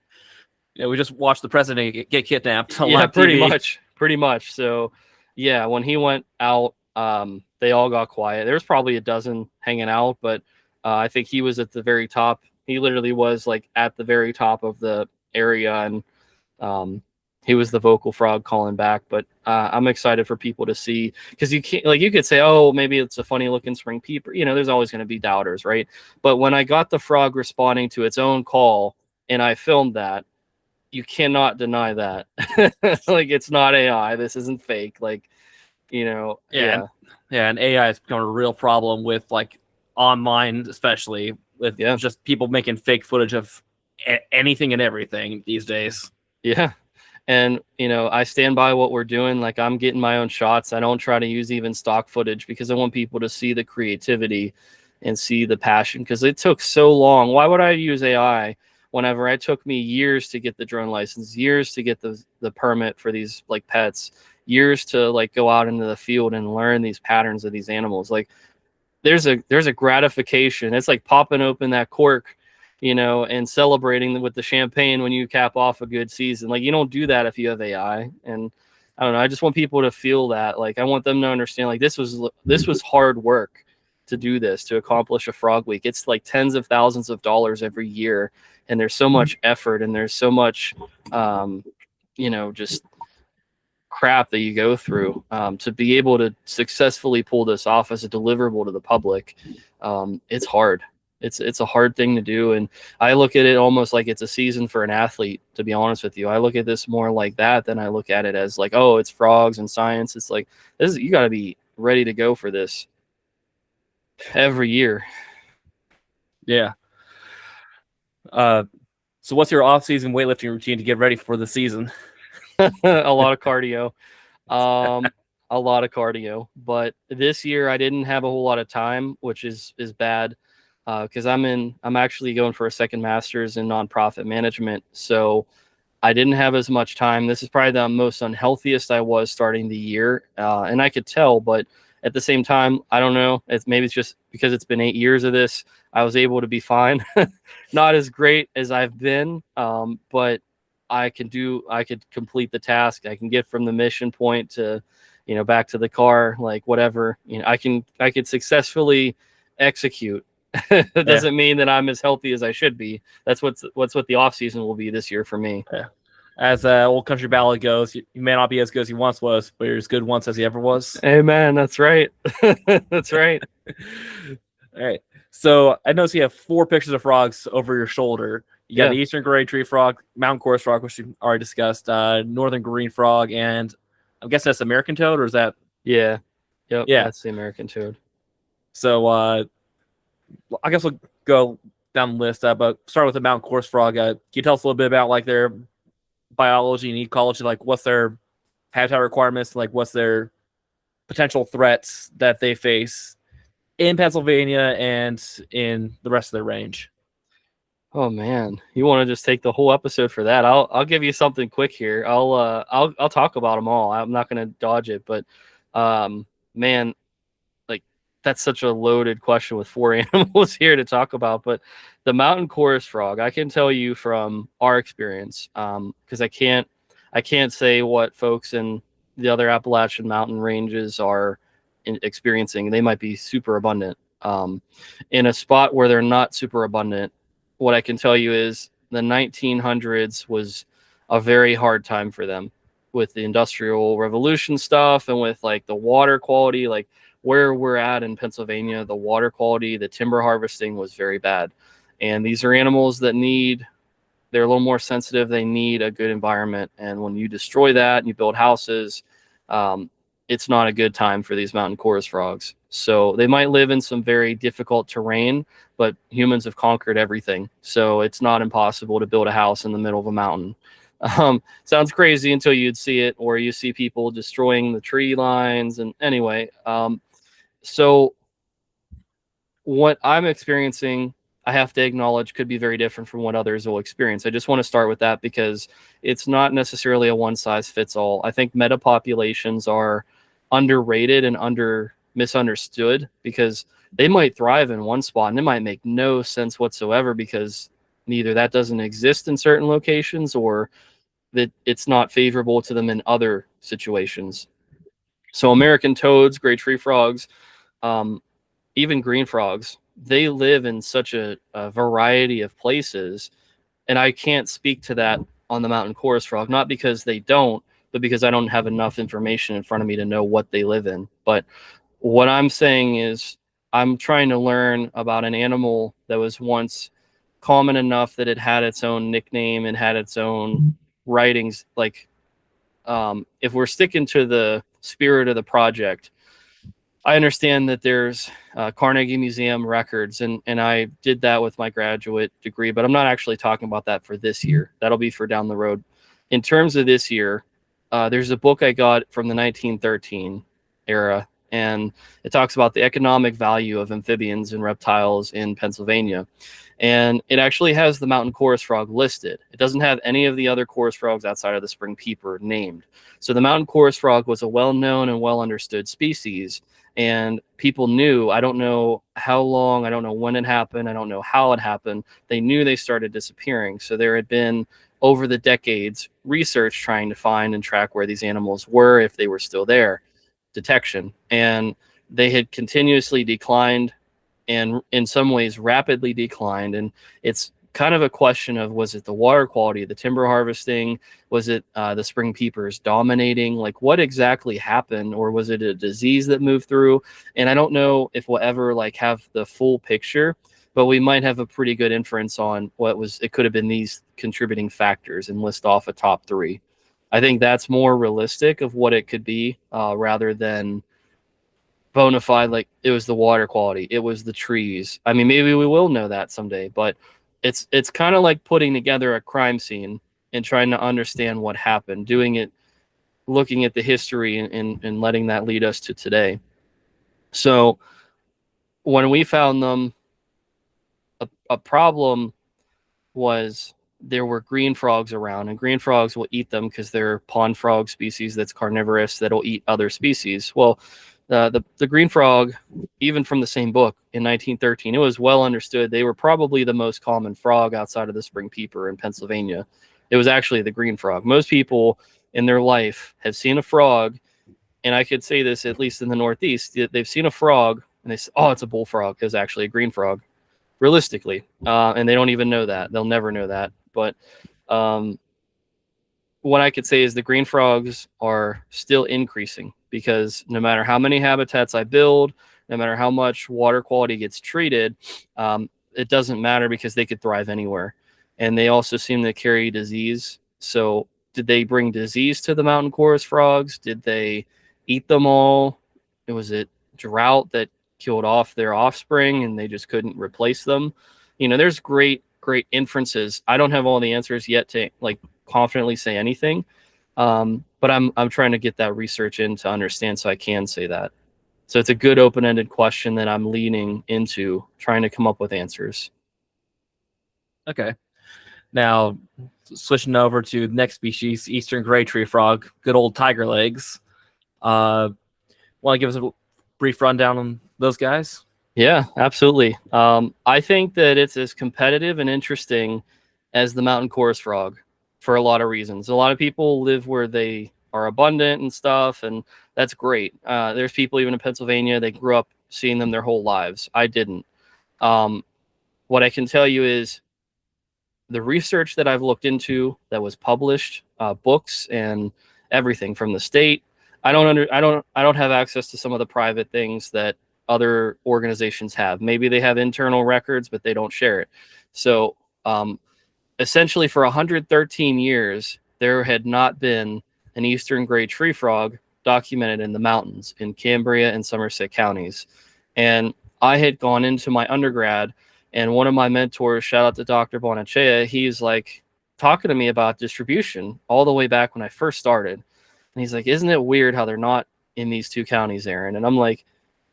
Yeah, we just watched the president get kidnapped. Yeah, pretty much. So, yeah, when he went out, they all got quiet. There was probably a dozen hanging out, but I think he was at the very top. He literally was like at the very top of the area, and he was the vocal frog calling back. But I'm excited for people to see, because you can't, like, you could say, oh, maybe it's a funny looking spring peeper. You know, there's always going to be doubters, right? But when I got the frog responding to its own call and I filmed that, you cannot deny that. Like, it's not AI. This isn't fake. Like, you know, yeah. And AI has become a real problem with, like, online, especially with just people making fake footage of anything and everything these days. Yeah. And, you know, I stand by what we're doing. Like, I'm getting my own shots. I don't try to use even stock footage, because I want people to see the creativity and see the passion, because it took so long. Why would I use AI whenever it took me years to get the drone license, years to get the permit for these, like, pets, years to, like, go out into the field and learn these patterns of these animals? Like, there's a gratification. It's like popping open that cork, you know, and celebrating with the champagne when you cap off a good season. Like, you don't do that if you have AI. And I don't know, I just want people to feel that. Like, I want them to understand, like, this was hard work to do this, to accomplish a frog week. It's like tens of thousands of dollars every year, and there's so much effort, and there's so much just crap that you go through to be able to successfully pull this off as a deliverable to the public. It's hard. It's a hard thing to do, and I look at it almost like it's a season for an athlete, to be honest with you. I look at this more like that than I look at it as like, oh, it's frogs and science. It's like, you got to be ready to go for this every year. Yeah. So what's your off-season weightlifting routine to get ready for the season? A lot of cardio. A lot of cardio. But this year I didn't have a whole lot of time, which is bad. Because I'm actually going for a second master's in nonprofit management, so I didn't have as much time. This is probably the most unhealthiest I was starting the year, and I could tell. But at the same time, I don't know. Maybe it's just because it's been 8 years of this. I was able to be fine. Not as great as I've been, but I could complete the task. I can get from the mission point to, back to the car, like whatever. I could successfully execute. It doesn't mean that I'm as healthy as I should be. That's what the off season will be this year for me. Yeah. As old country ballad goes, you may not be as good as you once was, but you're as good once as he ever was. Amen. That's right. That's right. All right. So I noticed you have 4 pictures of frogs over your shoulder. You got the eastern gray tree frog, mountain chorus frog, which you already discussed, northern green frog, and I'm guessing that's American toad, or is that? Yeah. Yep. Yeah. That's the American toad. So I guess we'll go down the list, but start with the mountain chorus frog. Can you tell us a little bit about like their biology and ecology, like what's their habitat requirements, like what's their potential threats that they face in Pennsylvania and in the rest of their range? Oh man, you want to just take the whole episode for that? I'll give you something quick here. I'll talk about them all. I'm not going to dodge it, but man, like that's such a loaded question with 4 animals here to talk about. But the mountain chorus frog, I can tell you from our experience, because I can't say what folks in the other Appalachian mountain ranges are experiencing. They might be super abundant. In a spot where they're not super abundant, what I can tell you is the 1900s was a very hard time for them with the Industrial Revolution stuff and with like the water quality, like where we're at in Pennsylvania, the water quality, the timber harvesting was very bad. And these are animals that they're a little more sensitive. They need a good environment. And when you destroy that and you build houses, it's not a good time for these mountain chorus frogs. So they might live in some very difficult terrain, but humans have conquered everything. So it's not impossible to build a house in the middle of a mountain. Sounds crazy until you'd see it, or you see people destroying the tree lines. And anyway, so what I'm experiencing, I have to acknowledge, could be very different from what others will experience. I just want to start with that because it's not necessarily a one size fits all. I think metapopulations are underrated and misunderstood because they might thrive in one spot and it might make no sense whatsoever because neither that doesn't exist in certain locations or that it's not favorable to them in other situations. So American toads, gray tree frogs, even green frogs, they live in such a variety of places. And I can't speak to that on the mountain chorus frog, not because they don't, but because I don't have enough information in front of me to know what they live in. But what I'm saying is I'm trying to learn about an animal that was once common enough that it had its own nickname and had its own writings. Like if we're sticking to the spirit of the project, I understand that there's Carnegie Museum records, and I did that with my graduate degree, but I'm not actually talking about that for this year. That'll be for down the road. In terms of this year, there's a book I got from the 1913 era, and it talks about the economic value of amphibians and reptiles in Pennsylvania. And it actually has the mountain chorus frog listed. It doesn't have any of the other chorus frogs outside of the spring peeper named. So the mountain chorus frog was a well-known and well-understood species. And people knew, I don't know how long, I don't know when it happened, I don't know how it happened. They knew they started disappearing. So there had been, over the decades, research trying to find and track where these animals were, if they were still there, detection. And they had continuously declined and in some ways rapidly declined. And it's kind of a question of, was it the water quality, the timber harvesting? Was it the spring peepers dominating? Like, what exactly happened? Or was it a disease that moved through? And I don't know if we'll ever like have the full picture, but we might have a pretty good inference on it could have been these contributing factors and list off a top three. I think that's more realistic of what it could be, rather than bona fide, like it was the water quality, it was the trees. I mean, maybe we will know that someday, but it's kind of like putting together a crime scene and trying to understand what happened, doing it, looking at the history, and letting that lead us to today. So when we found them, a problem was there were green frogs around, and green frogs will eat them because they're pond frog species that's carnivorous, that'll eat other species. Well, the green frog, even from the same book in 1913, it was well understood they were probably the most common frog outside of the spring peeper in Pennsylvania. It was actually the green frog. Most people in their life have seen a frog, and I could say this, at least in the Northeast, they've seen a frog and they say, "Oh, it's a bullfrog." It was actually a green frog, realistically, and they don't even know that. They'll never know that. But what I could say is the green frogs are still increasing, because no matter how many habitats I build, no matter how much water quality gets treated, it doesn't matter, because they could thrive anywhere. And they also seem to carry disease. So did they bring disease to the mountain chorus frogs? Did they eat them all? Was it drought that killed off their offspring and they just couldn't replace them? There's great inferences. I don't have all the answers yet to like confidently say anything, but I'm trying to get that research in to understand so I can say that. So it's a good open-ended question that I'm leaning into trying to come up with answers. Okay. Now, switching over to the next species, eastern gray tree frog, good old tiger legs. Want to give us a brief rundown on those guys? Yeah, absolutely. I think that it's as competitive and interesting as the mountain chorus frog for a lot of reasons. A lot of people live where they are abundant and stuff, and that's great. There's people even in Pennsylvania, they grew up seeing them their whole lives. I didn't. What I can tell you is the research that I've looked into that was published, books and everything from the state. I don't have access to some of the private things that other organizations have. Maybe they have internal records, but they don't share it. So essentially for 113 years, there had not been an eastern gray tree frog documented in the mountains in Cambria and Somerset counties. And I had gone into my undergrad, and one of my mentors, shout out to Dr. Bonachea, he's like talking to me about distribution all the way back when I first started. And he's like, "Isn't it weird how they're not in these two counties, Aaron?" And I'm like,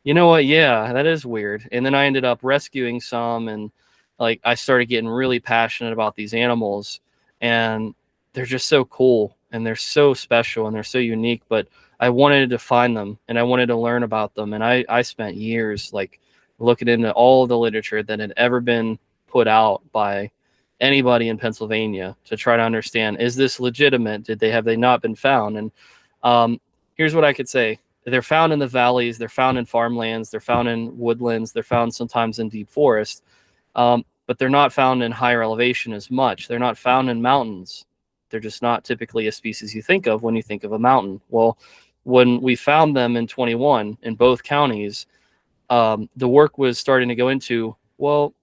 you know what? Yeah, that is weird. And then I ended up rescuing some, and like I started getting really passionate about these animals, and they're just so cool and they're so special and they're so unique. But I wanted to find them and I wanted to learn about them. And I spent years like looking into all the literature that had ever been put out by anybody in Pennsylvania to try to understand, is this legitimate? Have they not been found? And here's what I could say. They're found in the valleys, they're found in farmlands, they're found in woodlands, they're found sometimes in deep forest, but they're not found in higher elevation as much. They're not found in mountains. They're just not typically a species you think of when you think of a mountain. Well, when we found them in 21 in both counties, the work was starting to go into, well,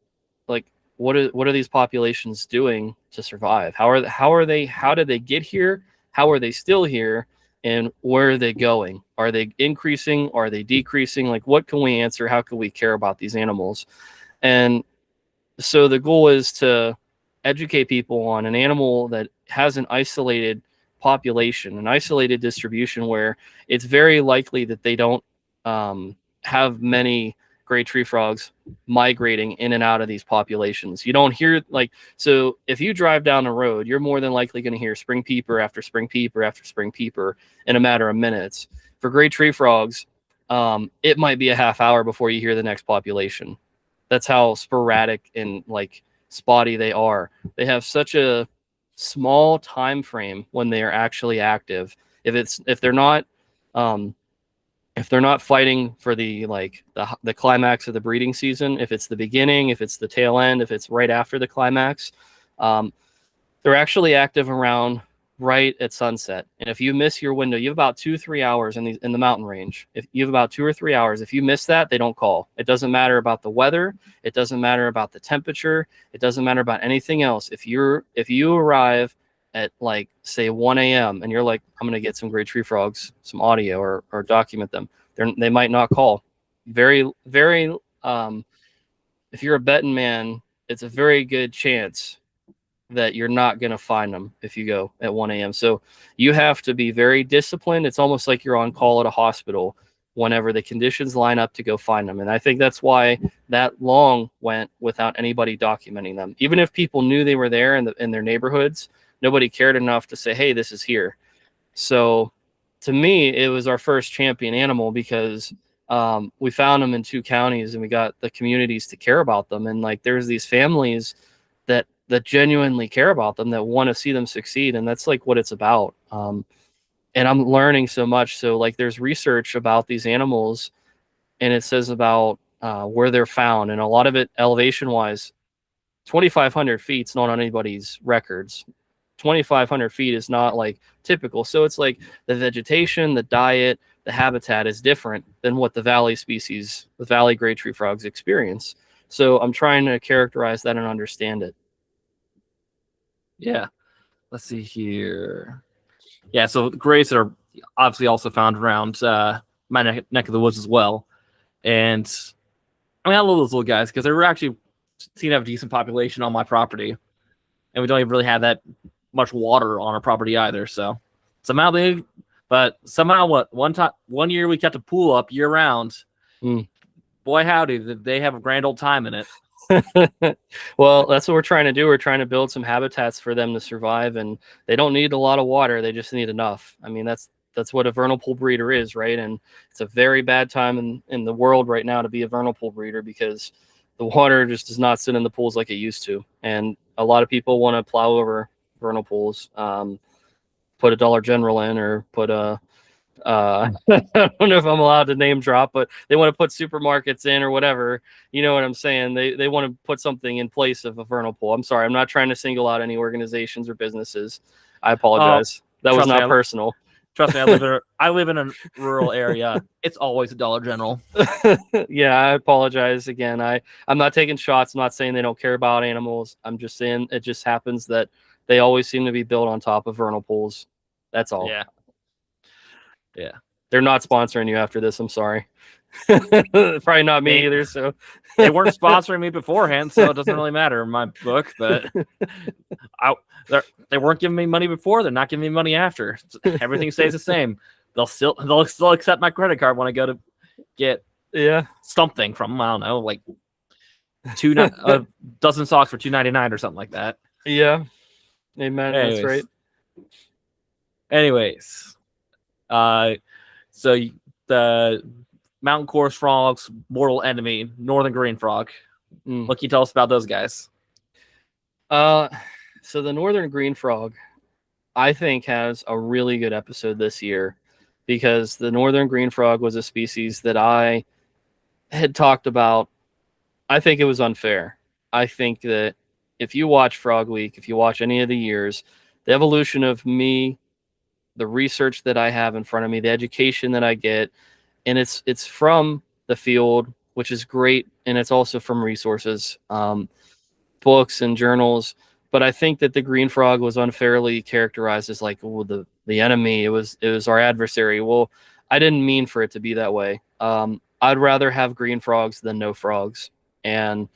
like what are these populations doing to survive? How did they get here? How are they still here? And where are they going? Are they increasing? Are they decreasing? Like, what can we answer? How can we care about these animals? And so the goal is to educate people on an animal that has an isolated population, an isolated distribution, where it's very likely that they don't have many gray tree frogs migrating in and out of these populations. You don't hear so if you drive down the road, you're more than likely going to hear spring peeper after spring peeper after spring peeper in a matter of minutes. For gray tree frogs, it might be a half hour before you hear the next population. That's how sporadic and like spotty they are. They have such a small time frame when they are actually active. If they're not if they're not fighting for the climax of the breeding season, if it's the beginning, if it's the tail end, if it's right after the climax, um, they're actually active around right at sunset. And if you miss your window, you have about 2 or 3 hours in the mountain range. If you have about 2 or 3 hours, if you miss that, they don't call. It doesn't matter about the weather. It doesn't matter about the temperature. It doesn't matter about anything else. If you arrive at like say 1 a.m. and you're like, I'm gonna get some great tree frogs, some audio or document them, they might not call. Very, very if you're a betting man, it's a very good chance that you're not going to find them if you go at 1 a.m. So you have to be very disciplined. It's almost like you're on call at a hospital whenever the conditions line up to go find them. And I think that's why that long went without anybody documenting them. Even if people knew they were there in their neighborhoods, nobody cared enough to say, hey, this is here. So to me, it was our first champion animal because we found them in 2 counties and we got the communities to care about them. And like there's these families that genuinely care about them, that want to see them succeed. And that's like what it's about. And I'm learning so much. So like there's research about these animals and it says about where they're found. And a lot of it elevation wise, 2,500 feet is not on anybody's records. 2,500 feet is not like typical. So it's like the vegetation, the diet, the habitat is different than what the valley species, the valley gray tree frogs experience. So I'm trying to characterize that and understand it. Yeah. Let's see here. Yeah, so grays are obviously also found around my neck of the woods as well. And I mean, I love those little guys because they were actually seem to have a decent population on my property. And we don't even really have that much water on our property either. So somehow one year we kept a pool up year round. Boy, howdy, did they have a grand old time in it. Well, that's what we're trying to do. We're trying to build some habitats for them to survive, and they don't need a lot of water. They just need enough. I mean, that's what a vernal pool breeder is, right? And it's a very bad time in the world right now to be a vernal pool breeder because the water just does not sit in the pools like it used to. And a lot of people want to plow over vernal pools, put a Dollar General in or put a I don't know if I'm allowed to name drop, but they want to put supermarkets in or whatever. You know what I'm saying? They want to put something in place of a vernal pool. I'm sorry. I'm not trying to single out any organizations or businesses. I apologize. That was not personal. Trust me, I live in a rural area. It's always a Dollar General. Yeah, I apologize again. I'm not taking shots. I'm not saying they don't care about animals. I'm just saying it just happens that they always seem to be built on top of vernal pools. That's all. Yeah. Yeah. They're not sponsoring you after this. I'm sorry. Probably not me either. So they weren't sponsoring me beforehand, so it doesn't really matter in my book. But they weren't giving me money before. They're not giving me money after. Everything stays the same. They'll still accept my credit card when I go to get something from them. I don't know, like a dozen socks for $2.99 or something like that. Yeah, amen. Anyways. That's right. Anyways. So the mountain chorus frog's mortal enemy, northern green frog. What can you tell us about those guys? So the northern green frog, I think, has a really good episode this year because the northern green frog was a species that I had talked about. I think it was unfair. I think that if you watch Frog Week, if you watch any of the years, the evolution of me, the research that I have in front of me, the education that I get, and it's from the field, which is great, and it's also from resources, books and journals. But I think that the green frog was unfairly characterized as like, oh, the enemy. It was our adversary. Well, I didn't mean for it to be that way. I'd rather have green frogs than no frogs, and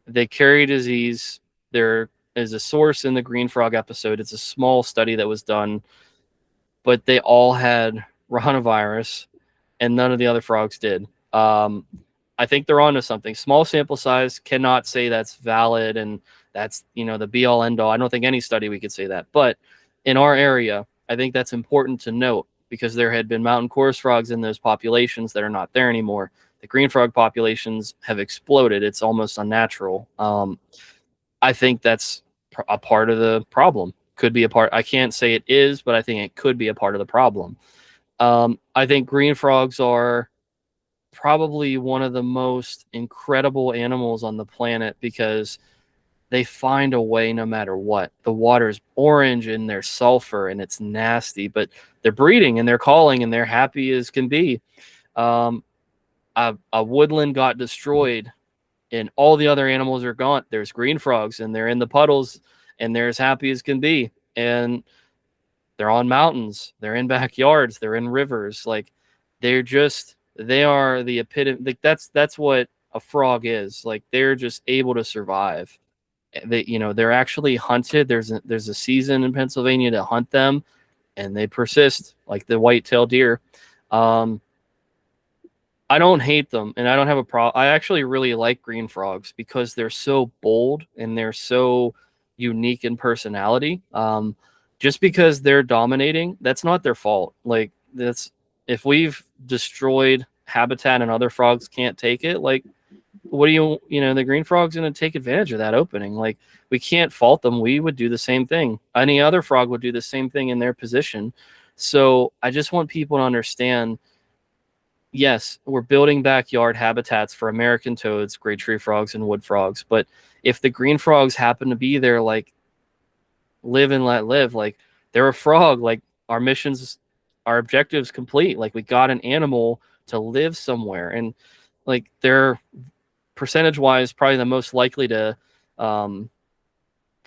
they carry disease. There is a source in the green frog episode. It's a small study that was done, but they all had rhinovirus and none of the other frogs did. I think they're onto something. Small sample size, cannot say that's valid and that's, the be all end all. I don't think any study we could say that. But in our area, I think that's important to note because there had been mountain chorus frogs in those populations that are not there anymore. The green frog populations have exploded. It's almost unnatural. I think that's a part of the problem. Could be a part. I can't say it is, but I think it could be a part of the problem. I think green frogs are probably one of the most incredible animals on the planet because they find a way no matter what. The water's orange and there's sulfur and it's nasty, but they're breeding and they're calling and they're happy as can be. Um, a woodland got destroyed and all the other animals are gone. There's green frogs and they're in the puddles and they're as happy as can be. And they're on mountains, they're in backyards, they're in rivers. Like they are the epitome. Like that's what a frog is. Like they're just able to survive. They're actually hunted. There's a season in Pennsylvania to hunt them, and they persist like the white-tailed deer. Um, I don't hate them, and I don't have a problem. I actually really like green frogs because they're so bold and they're so unique in personality. Just because they're dominating, that's not their fault. Like that's if we've destroyed habitat and other frogs can't take it, like what do the green frog's going to take advantage of that opening. Like we can't fault them. We would do the same thing. Any other frog would do the same thing in their position. So I just want people to understand, yes, we're building backyard habitats for American toads, great tree frogs, and wood frogs. But if the green frogs happen to be there, like live and let live, like they're a frog, like our objectives complete. Like we got an animal to live somewhere, and like they're percentage wise probably the most likely to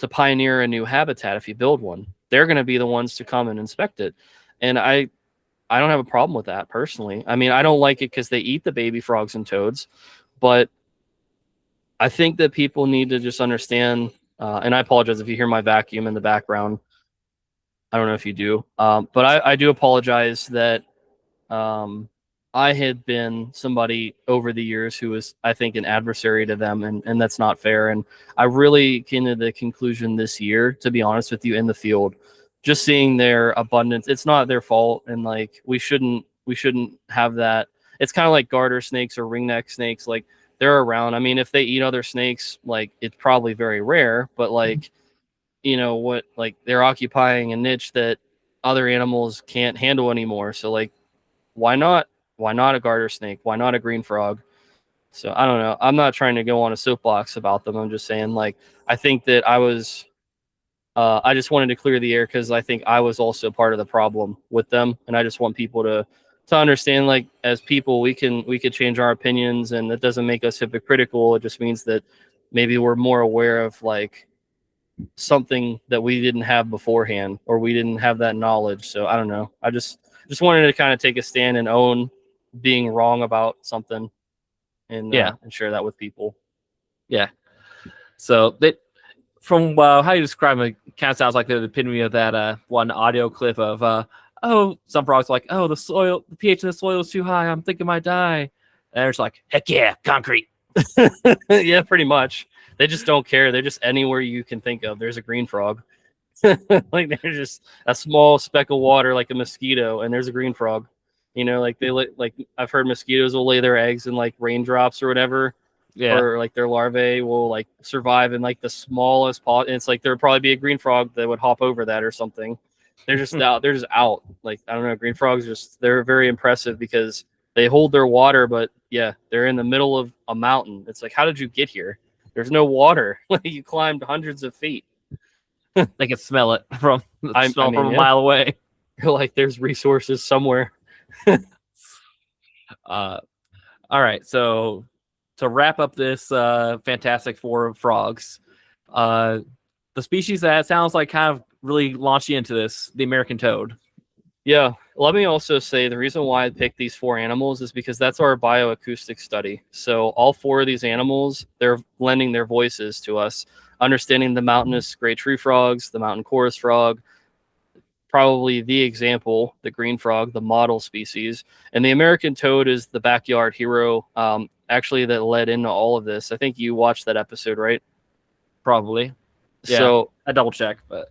pioneer a new habitat. If you build one, they're going to be the ones to come and inspect it. And I don't have a problem with that personally. I mean, I don't like it because they eat the baby frogs and toads, but I think that people need to just understand, and I apologize if you hear my vacuum in the background. I don't know if you do, but I do apologize that I had been somebody over the years who was, I think, an adversary to them, and that's not fair. And I really came to the conclusion this year, to be honest with you, in the field, just seeing their abundance, it's not their fault, and like we shouldn't have that. It's kind of like garter snakes or ringneck snakes, like they're around. I mean, if they eat other snakes, like it's probably very rare, but like what, like they're occupying a niche that other animals can't handle anymore. So like why not? Why not a garter snake? Why not a green frog? So I don't know. I'm not trying to go on a soapbox about them. I'm just saying, like, I think that I just wanted to clear the air because I think I was also part of the problem with them, and I just want people to understand, like, as people, we could change our opinions, and that doesn't make us hypocritical. It just means that maybe we're more aware of like something that we didn't have beforehand, or we didn't have that knowledge. So I don't know. I just wanted to kind of take a stand and own being wrong about something, and and share that with people. Yeah. So that from how you describe it, kind of sounds like the epitome of that one audio clip of some frogs are like, oh, the pH in the soil is too high, I'm thinking I might die, and it's like, heck yeah, concrete. Yeah, pretty much. They just don't care. They're just anywhere you can think of. There's a green frog. Like they're just a small speck of water, like a mosquito, and there's a green frog. Like like I've heard mosquitoes will lay their eggs in like raindrops or whatever. Yeah. Or like their larvae will like survive in like the smallest pot. And it's like there'd probably be a green frog that would hop over that or something. They're just out. They're just out. Like, I don't know. Green frogs they're very impressive because they hold their water, but yeah, they're in the middle of a mountain. It's like, how did you get here? There's no water. Like you climbed hundreds of feet. They can smell it from a mile away. You're like, there's resources somewhere. All right. So to wrap up this Fantastic Four of frogs, the species that sounds like kind of really launched you into this, the American toad. Yeah. Let me also say the reason why I picked these 4 animals is because that's our bioacoustic study. So all 4 of these animals, they're lending their voices to us, understanding the mountainous great tree frogs, the mountain chorus frog, probably the example, the green frog, the model species. And the American toad is the backyard hero, actually, that led into all of this. I think you watched that episode, right? Probably. Yeah, so I double checked, but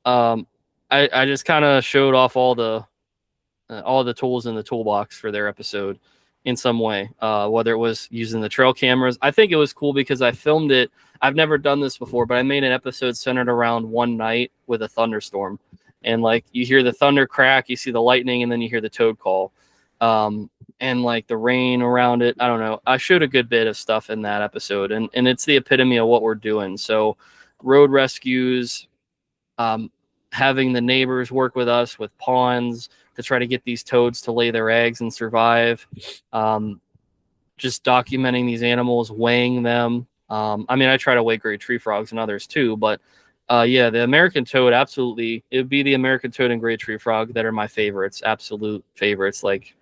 I just kind of showed off all the tools in the toolbox for their episode in some way, whether it was using the trail cameras. I think it was cool because I filmed it. I've never done this before, but I made an episode centered around one night with a thunderstorm. and like you hear the thunder crack, you see the lightning, and then you hear the toad call, and like the rain around it. I don't know. I showed a good bit of stuff in that episode, and it's the epitome of what we're doing. So road rescues, um, having the neighbors work with us with ponds to try to get these toads to lay their eggs and survive. Um, just documenting these animals, weighing them. I mean, I try to weigh great tree frogs and others too, but yeah, the American toad, absolutely. It would be the American toad and great tree frog that are my favorites, absolute favorites. Like,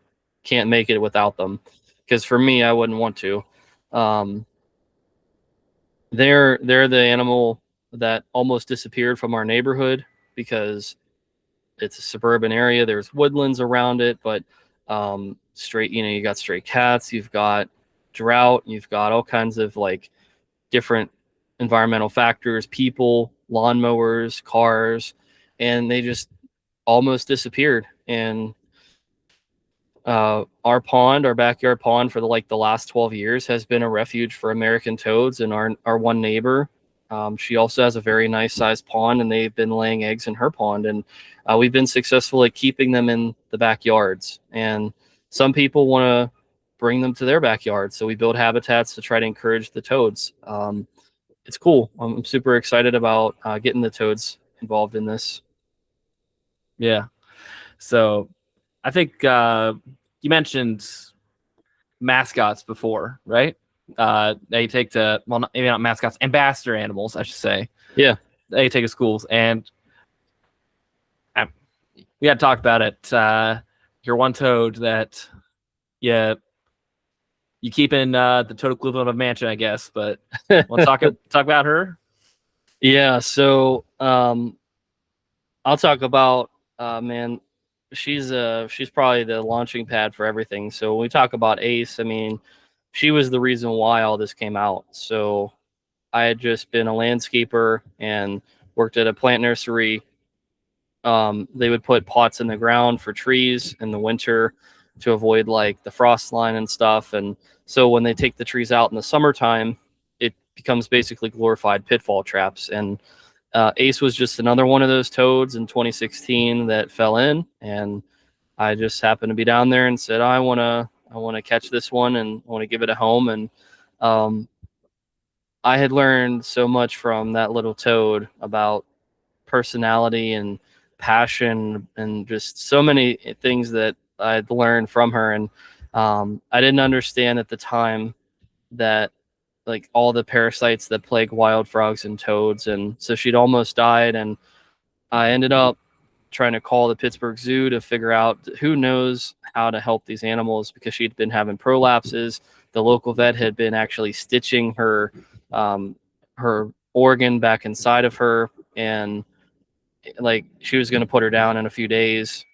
can't make it without them. Because for me, I wouldn't want to. Um, they're the animal that almost disappeared from our neighborhood because it's a suburban area. There's woodlands around it, but straight, you got stray cats, you've got drought, you've got all kinds of like different environmental factors, people, lawnmowers, cars, and they just almost disappeared. And our pond, our backyard pond, for the last 12 years has been a refuge for American toads. And our one neighbor, she also has a very nice sized pond, and they've been laying eggs in her pond. And we've been successful at keeping them in the backyards. And some people want to bring them to their backyard, so we build habitats to try to encourage the toads. It's cool. I'm super excited about getting the toads involved in this. Yeah. So I think you mentioned mascots before, right? They take to, well, maybe not mascots, ambassador animals, I should say. Yeah. They take to schools, and we got to talk about it. Your one toad that you keep in the toad equivalent of mansion, I guess, but we'll talk about her. Yeah. So I'll talk about man. She's probably the launching pad for everything. So when we talk about Ace, I mean, she was the reason why all this came out. So I had just been a landscaper and worked at a plant nursery. They would put pots in the ground for trees in the winter to avoid like the frost line and stuff. And so when they take the trees out in the summertime, it becomes basically glorified pitfall traps. And Ace was just another one of those toads in 2016 that fell in, and I just happened to be down there and said, I want to catch this one and I want to give it a home. And I had learned so much from that little toad about personality and passion and just so many things that I'd learned from her. And I didn't understand at the time that like all the parasites that plague wild frogs and toads. And so she'd almost died. And I ended up trying to call the Pittsburgh Zoo to figure out who knows how to help these animals, because she'd been having prolapses. The local vet had been actually stitching her her organ back inside of her, and like she was going to put her down in a few days.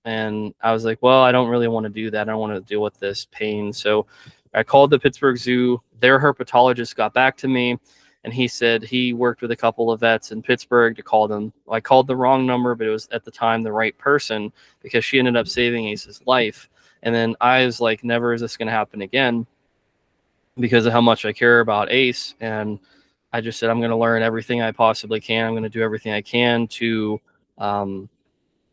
And I was like, well, I don't really want to do that. I don't want to deal with this pain. So I called the Pittsburgh Zoo. Their herpetologist got back to me, and he said he worked with a couple of vets in Pittsburgh to call them. I called the wrong number, but it was at the time the right person, because she ended up saving Ace's life. And then I was like, never is this going to happen again, because of how much I care about Ace. And I just said, I'm going to learn everything I possibly can. I'm going to do everything I can to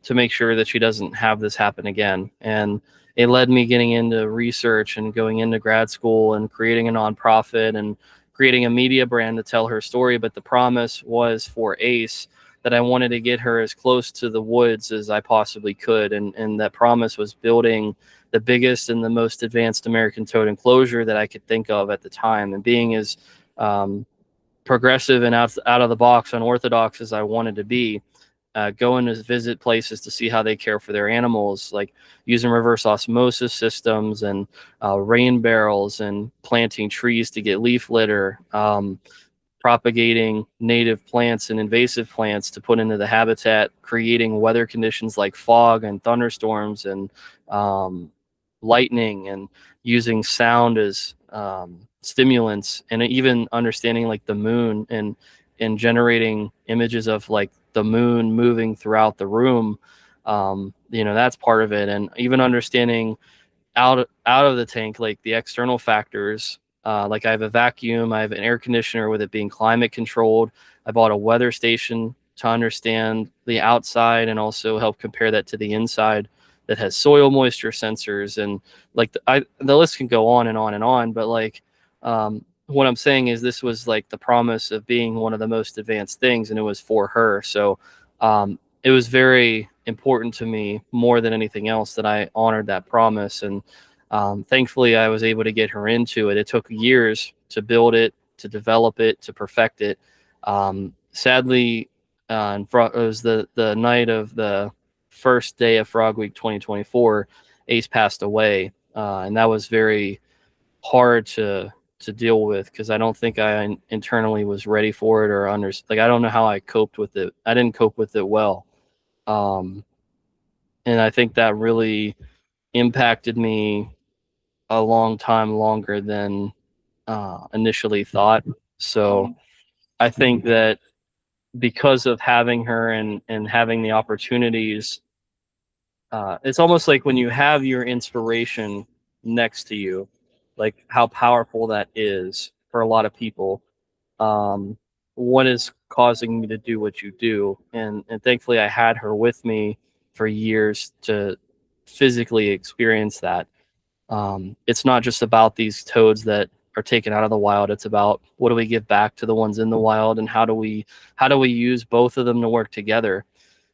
make sure that she doesn't have this happen again. And it led me getting into research and going into grad school and creating a nonprofit and creating a media brand to tell her story. But the promise was for Ace that I wanted to get her as close to the woods as I possibly could. And that promise was building the biggest and the most advanced American toad enclosure that I could think of at the time, and being as progressive and out of the box, unorthodox as I wanted to be. Going to visit places to see how they care for their animals, like using reverse osmosis systems and rain barrels, and planting trees to get leaf litter, propagating native plants and invasive plants to put into the habitat, creating weather conditions like fog and thunderstorms and lightning, and using sound as stimulants, and even understanding like the moon and generating images of like the moon moving throughout the room. That's part of it. And even understanding out of the tank, like the external factors. Like I have a vacuum, I have an air conditioner with it being climate controlled. I bought a weather station to understand the outside and also help compare that to the inside that has soil moisture sensors. And like the list can go on and on and on, but like what I'm saying is this was like the promise of being one of the most advanced things, and it was for her. So it was very important to me more than anything else that I honored that promise. And thankfully I was able to get her into it. It took years to build it, to develop it, to perfect it. Sadly, it was the night of the first day of Frog Week 2024, Ace passed away, and that was very hard to deal with because I don't think I internally was ready for it or like I don't know how I coped with it. I didn't cope with it well, and I think that really impacted me a long time longer than initially thought. So I think that because of having her and having the opportunities, it's almost like when you have your inspiration next to you, like how powerful that is for a lot of people. What is causing me to do what you do? And thankfully I had her with me for years to physically experience that. It's not just about these toads that are taken out of the wild. It's about what do we give back to the ones in the wild, and how do we use both of them to work together.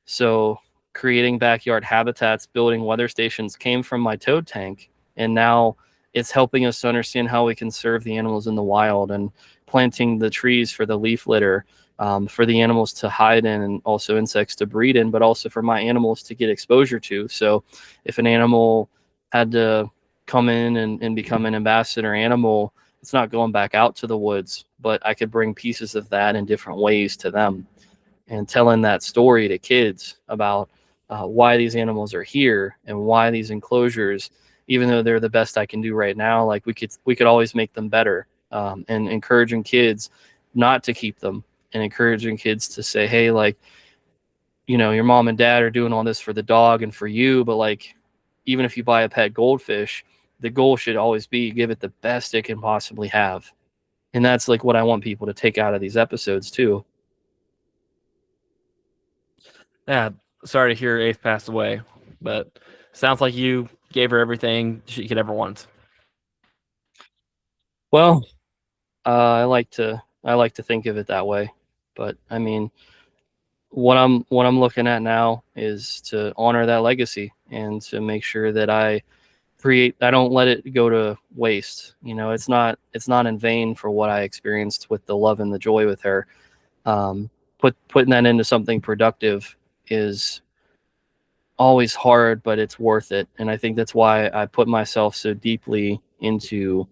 So creating backyard habitats, building weather stations came from my toad tank, and now it's helping us to understand how we can serve the animals in the wild, and planting the trees for the leaf litter, for the animals to hide in, and also insects to breed in, but also for my animals to get exposure to. So if an animal had to come in and become an ambassador animal, it's not going back out to the woods, but I could bring pieces of that in different ways to them, and telling that story to kids about why these animals are here and why these enclosures, even though they're the best I can do right now, like we could always make them better, and encouraging kids not to keep them, and encouraging kids to say, hey, like, you know, your mom and dad are doing all this for the dog and for you, but like, even if you buy a pet goldfish, the goal should always be give it the best it can possibly have. And that's like what I want people to take out of these episodes too. Yeah, sorry to hear Ace passed away, but sounds like you gave her everything she could ever want. Well, I like to think of it that way, but I mean, what I'm looking at now is to honor that legacy and to make sure that I don't let it go to waste. You know, it's not in vain for what I experienced with the love and the joy with her. Putting that into something productive is always hard, but it's worth it. And I think that's why I put myself so deeply into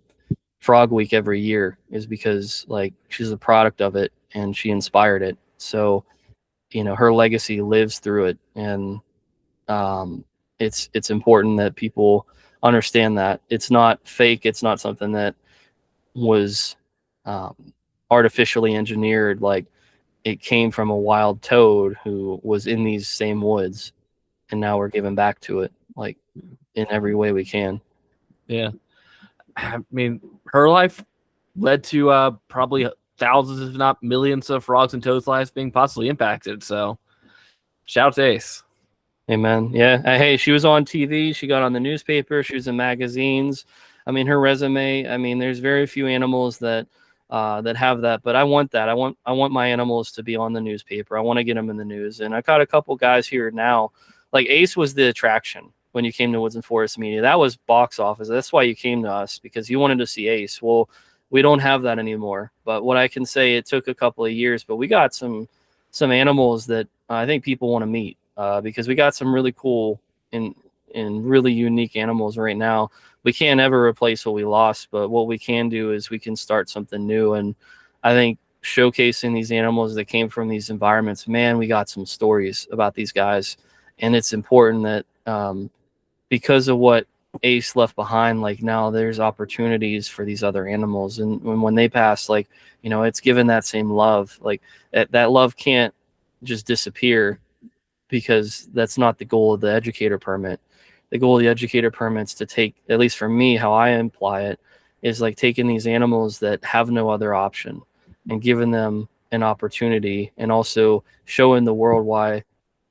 Frog Week every year, is because like she's a product of it and she inspired it. So, you know, her legacy lives through it. And it's important that people understand that it's not fake. It's not something that was um, artificially engineered. Like, it came from a wild toad who was in these same woods, and now we're giving back to it, like in every way we can. Yeah, I mean, her life led to probably thousands, if not millions, of frogs and toads' lives being positively impacted. So, shout out to Ace. Amen. Yeah. Hey, she was on TV. She got on the newspaper. She was in magazines. I mean, her resume. I mean, there's very few animals that have that, but I want that. I want my animals to be on the newspaper. I want to get them in the news. And I got a couple guys here now. Like Ace was the attraction when you came to Woods and Forest Media. That was box office. That's why you came to us, because you wanted to see Ace. Well, we don't have that anymore. But what I can say, it took a couple of years, but we got some animals that I think people want to meet. Because we got some really cool and really unique animals right now. We can't ever replace what we lost, but what we can do is we can start something new. And I think showcasing these animals that came from these environments, man, we got some stories about these guys. And it's important that because of what Ace left behind, like now there's opportunities for these other animals. And when they pass, like, you know, it's given that same love. Like that love can't just disappear, because that's not the goal of the educator permit. The goal of the educator permit's to take, at least for me, how I imply it, is like taking these animals that have no other option and giving them an opportunity, and also showing the world why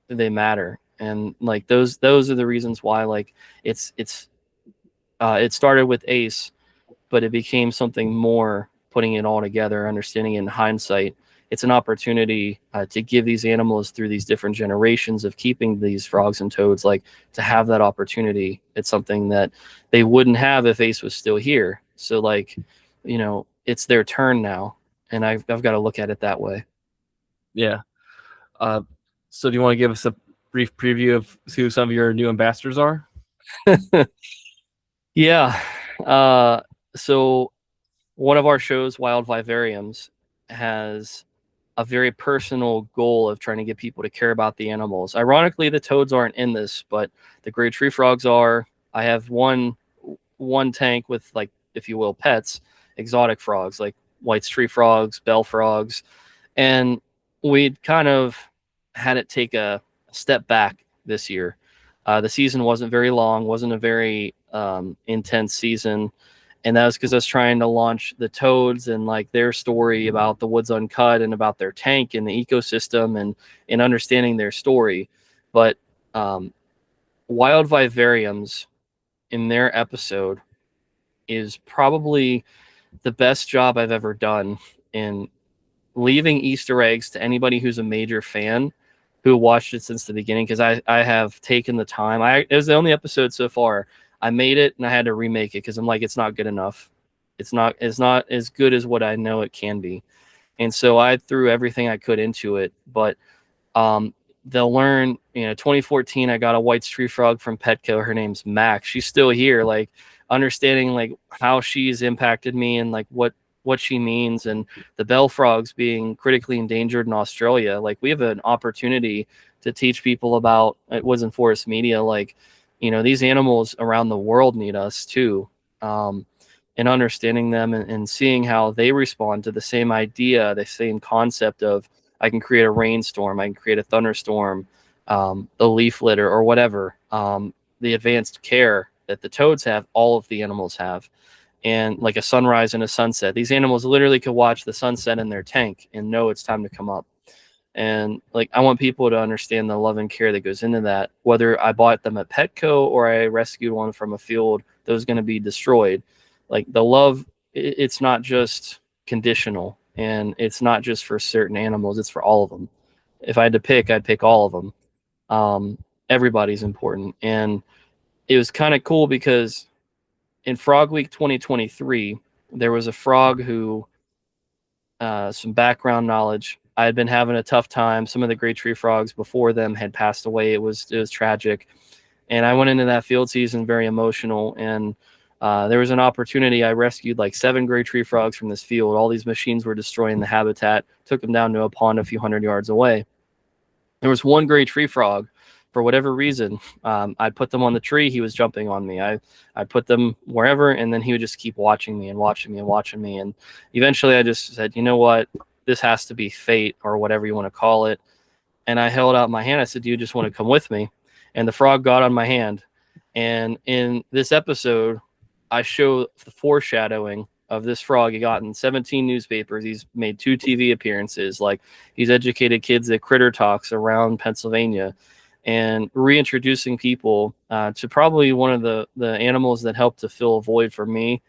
they matter. And like those are the reasons why, like, it started with Ace, but it became something more, putting it all together, understanding it in hindsight. It's an opportunity to give these animals through these different generations of keeping these frogs and toads, like, to have that opportunity. It's something that they wouldn't have if Ace was still here. So, like, it's their turn now, and I've got to look at it that way. Yeah. So do you want to give us a brief preview of who some of your new ambassadors are? Yeah. So one of our shows, Wild Vivariums, has a very personal goal of trying to get people to care about the animals. Ironically, the toads aren't in this, but the gray tree frogs are. I have one tank with, like, if you will, pets, exotic frogs like White's tree frogs, bell frogs, and we'd kind of had it take a step back this year. The season wasn't very long, wasn't a very intense season, and that was because I was trying to launch the toads and, like, their story about the Woods Uncut and about their tank and the ecosystem, and understanding their story. But Wild Vivariums, in their episode, is probably the best job I've ever done in leaving Easter eggs to anybody who's a major fan who watched it since the beginning, because I have taken the time. It was the only episode so far. I made it and I had to remake it because I'm like, it's not good enough. It's not as good as what I know it can be. And so I threw everything I could into it. But they'll learn, 2014, I got a White's tree frog from Petco. Her name's Max. She's still here, like, understanding, like, how she's impacted me and, like, what she means. And the bell frogs being critically endangered in Australia, like, we have an opportunity to teach people about Woods and Forest Media, like, these animals around the world need us too. And understanding them and seeing how they respond to the same idea, the same concept of, I can create a rainstorm, I can create a thunderstorm, the leaf litter or whatever, the advanced care that the toads have, all of the animals have. And like a sunrise and a sunset, these animals literally could watch the sunset in their tank and know it's time to come up. And, like, I want people to understand the love and care that goes into that, whether I bought them at Petco or I rescued one from a field that was going to be destroyed. Like, the love, it's not just conditional, and it's not just for certain animals, it's for all of them. If I had to pick, I'd pick all of them. Everybody's important. And it was kind of cool because in Frog Week 2023, there was a frog who, some background knowledge, I had been having a tough time. Some of the great tree frogs before them had passed away. It was tragic. And I went into that field season very emotional. And there was an opportunity. I rescued like 7 great tree frogs from this field. All these machines were destroying the habitat, took them down to a pond a few hundred yards away. There was one great tree frog. For whatever reason, I'd put them on the tree. He was jumping on me. I'd put them wherever, and then he would just keep watching me and watching me and watching me. And eventually I just said, you know what? This has to be fate, or whatever you want to call it. And I held out my hand. I said, do you just want to come with me? And the frog got on my hand. And in this episode, I show the foreshadowing of this frog. He got in 17 newspapers. He's made 2 TV appearances. Like, he's educated kids at Critter Talks around Pennsylvania, and reintroducing people to probably one of the animals that helped to fill a void for me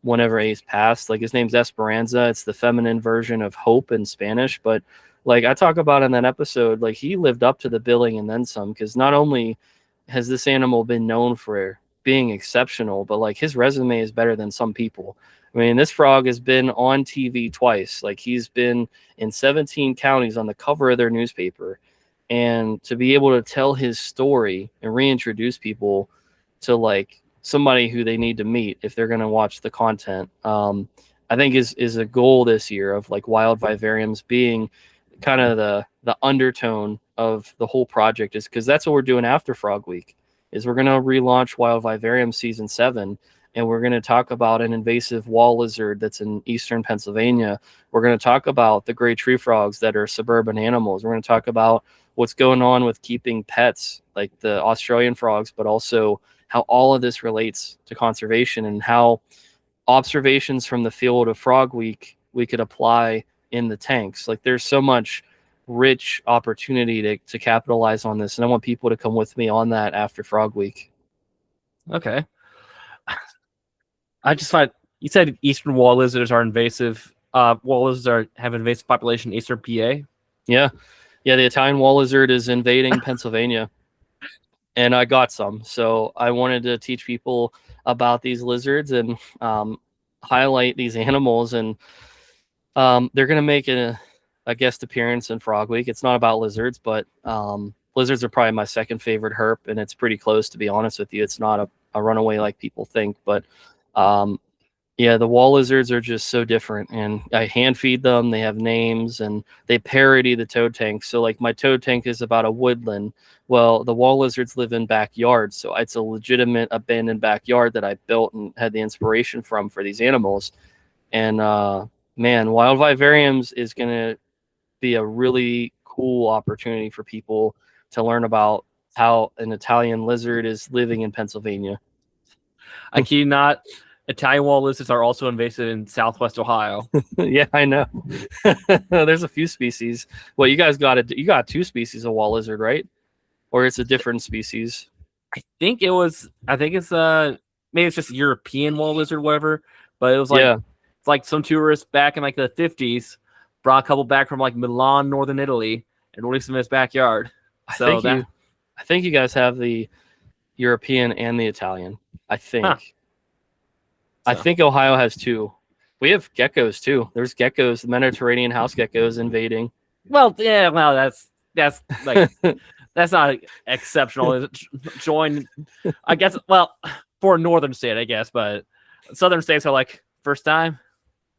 whenever Ace passed. Like, his name's Esperanza. It's the feminine version of hope in Spanish. But, like, I talk about in that episode, like, he lived up to the billing and then some, because not only has this animal been known for being exceptional, but, like, his resume is better than some people. I mean, this frog has been on TV twice. Like, he's been in 17 counties on the cover of their newspaper. And to be able to tell his story and reintroduce people to, like, somebody who they need to meet if they're going to watch the content, I think is a goal this year of, like, Wild Vivariums being kind of the undertone of the whole project, is because that's what we're doing after Frog Week. Is we're going to relaunch Wild Vivarium Season 7, and we're going to talk about an invasive wall lizard that's in eastern Pennsylvania. We're going to talk about the gray tree frogs that are suburban animals. We're going to talk about what's going on with keeping pets, like the Australian frogs, but also how all of this relates to conservation, and how observations from the field of Frog Week we could apply in the tanks. Like there's so much rich opportunity to capitalize on this, and I want people to come with me on that after Frog Week. Okay. I just find you said eastern wall lizards are invasive. Wall lizards have invasive population in eastern PA. Yeah, the Italian wall lizard is invading Pennsylvania, and I got some, so I wanted to teach people about these lizards and highlight these animals, and they're going to make a guest appearance in Frog Week. It's not about lizards, but lizards are probably my second favorite herp, and it's pretty close, to be honest with you. It's not a runaway like people think, but yeah, the wall lizards are just so different, and I hand feed them. They have names, and they parody the toad tank. So like my toad tank is about a woodland. Well, the wall lizards live in backyards, so it's a legitimate abandoned backyard that I built and had the inspiration from for these animals. And man, wild vivariums is going to be a really cool opportunity for people to learn about how an Italian lizard is living in Pennsylvania. I kid you not. Italian wall lizards are also invasive in Southwest Ohio. Yeah, I know. There's a few species. Well, you guys you got 2 species of wall lizard, right? Or it's a different species? I think it's maybe it's just European wall lizard, whatever. But it was like it's like some tourists back in like the 50s brought a couple back from like Milan, northern Italy, and released them in his backyard. I think you guys have the European and the Italian. I think. Huh. I think Ohio has 2. We have geckos too. There's geckos, the Mediterranean house geckos invading. Well, yeah, well, that's like that's not exceptional. Join, I guess. Well, for a northern state, I guess, but southern states are like first time.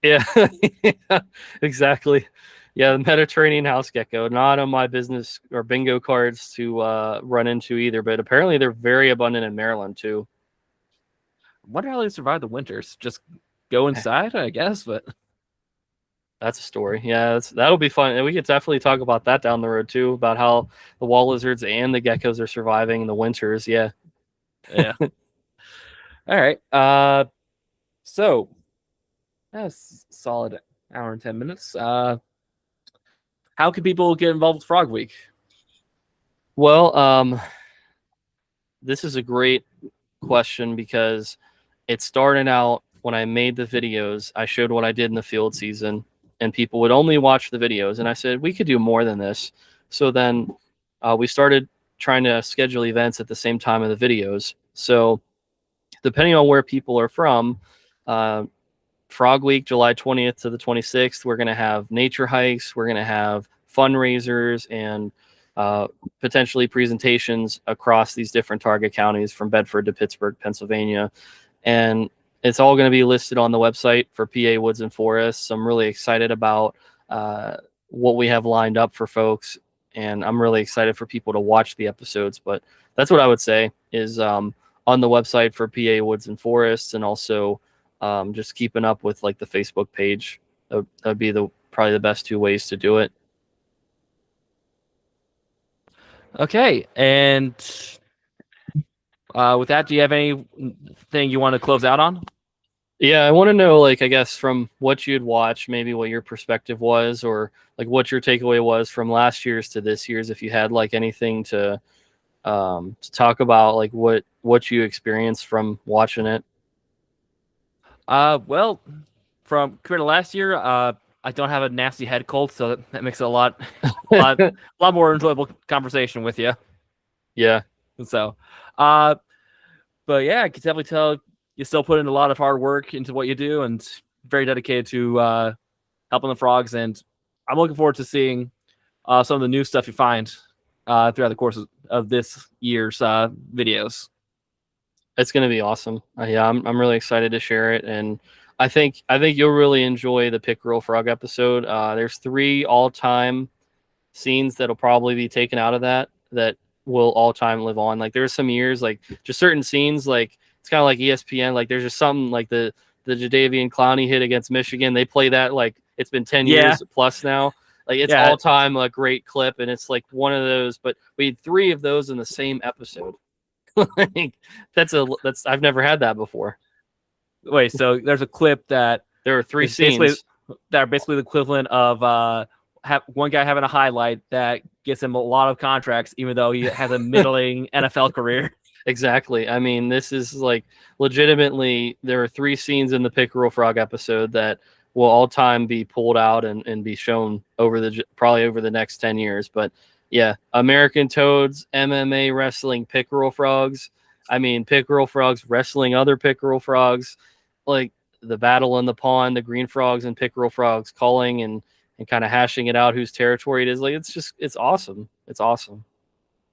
Yeah, yeah, exactly. Yeah, the Mediterranean house gecko, not on my business or bingo cards to run into either, but apparently they're very abundant in Maryland too. I wonder how they survive the winters. Just go inside, I guess, but that's a story. Yeah, that'll be fun. And we could definitely talk about that down the road too, about how the wall lizards and the geckos are surviving in the winters. Yeah. Yeah. All right. So that's solid hour and 10 minutes. How can people get involved with Frog Week? Well, this is a great question because it started out when I made the videos. I showed what I did in the field season, and people would only watch the videos. And I said, we could do more than this. So then we started trying to schedule events at the same time of the videos. So depending on where people are from, Frog Week, July 20th to the 26th, we're going to have nature hikes. We're going to have fundraisers and potentially presentations across these different target counties from Bedford to Pittsburgh, Pennsylvania. And it's all going to be listed on the website for PA Woods and Forests. I'm really excited about what we have lined up for folks, and I'm really excited for people to watch the episodes. But that's what I would say is on the website for PA Woods and Forests, and also just keeping up with like the Facebook page. That'd be probably the best 2 ways to do it. Okay, and with that, do you have anything you want to close out on? Yeah, I want to know, like, I guess from what you'd watch, maybe what your perspective was, or like what your takeaway was from last year's to this year's. If you had like anything to talk about, like what you experienced from watching it. Well, from compared to last year, I don't have a nasty head cold, so that makes it a lot more enjoyable conversation with you. Yeah. So, but yeah, I can definitely tell you still put in a lot of hard work into what you do, and very dedicated to helping the frogs. And I'm looking forward to seeing some of the new stuff you find throughout the course of this year's videos. It's going to be awesome. Yeah, I'm really excited to share it, and I think you'll really enjoy the Pickerel Frog episode. There's 3 all-time scenes that'll probably be taken out of that will all-time live on. Like there's some years, like just certain scenes, like it's kind of like ESPN. Like there's just something like the Jadeveon Clowney hit against Michigan. They play that like it's been 10 years plus now. Like it's all-time a great clip, and it's like one of those. But we had 3 of those in the same episode. Like that's I've never had that before. Wait, so there's a clip that there are 3 scenes. that are basically the equivalent of one guy having a highlight that gets him a lot of contracts, even though he has a middling NFL career. Exactly. I mean, this is like legitimately, there are 3 scenes in the Pickerel Frog episode that will all time be pulled out and be shown probably over the next 10 years. But yeah, American Toads, MMA wrestling Pickerel Frogs. I mean, Pickerel Frogs wrestling other Pickerel Frogs, like the battle in the pond, the Green Frogs and Pickerel Frogs calling and kind of hashing it out whose territory it is. Like, it's awesome. It's awesome.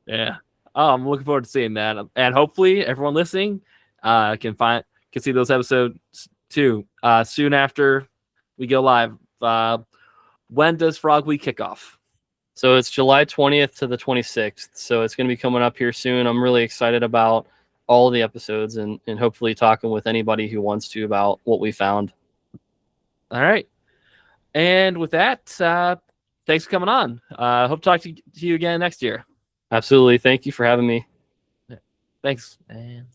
Yeah. Oh, I'm looking forward to seeing that, and hopefully everyone listening can see those episodes too soon after we go live. When does Frog Week kick off? So it's July 20th to the 26th. So it's going to be coming up here soon. I'm really excited about all the episodes and hopefully talking with anybody who wants to about what we found. All right. And with that, thanks for coming on. Hope to talk to you again next year. Absolutely. Thank you for having me. Thanks. And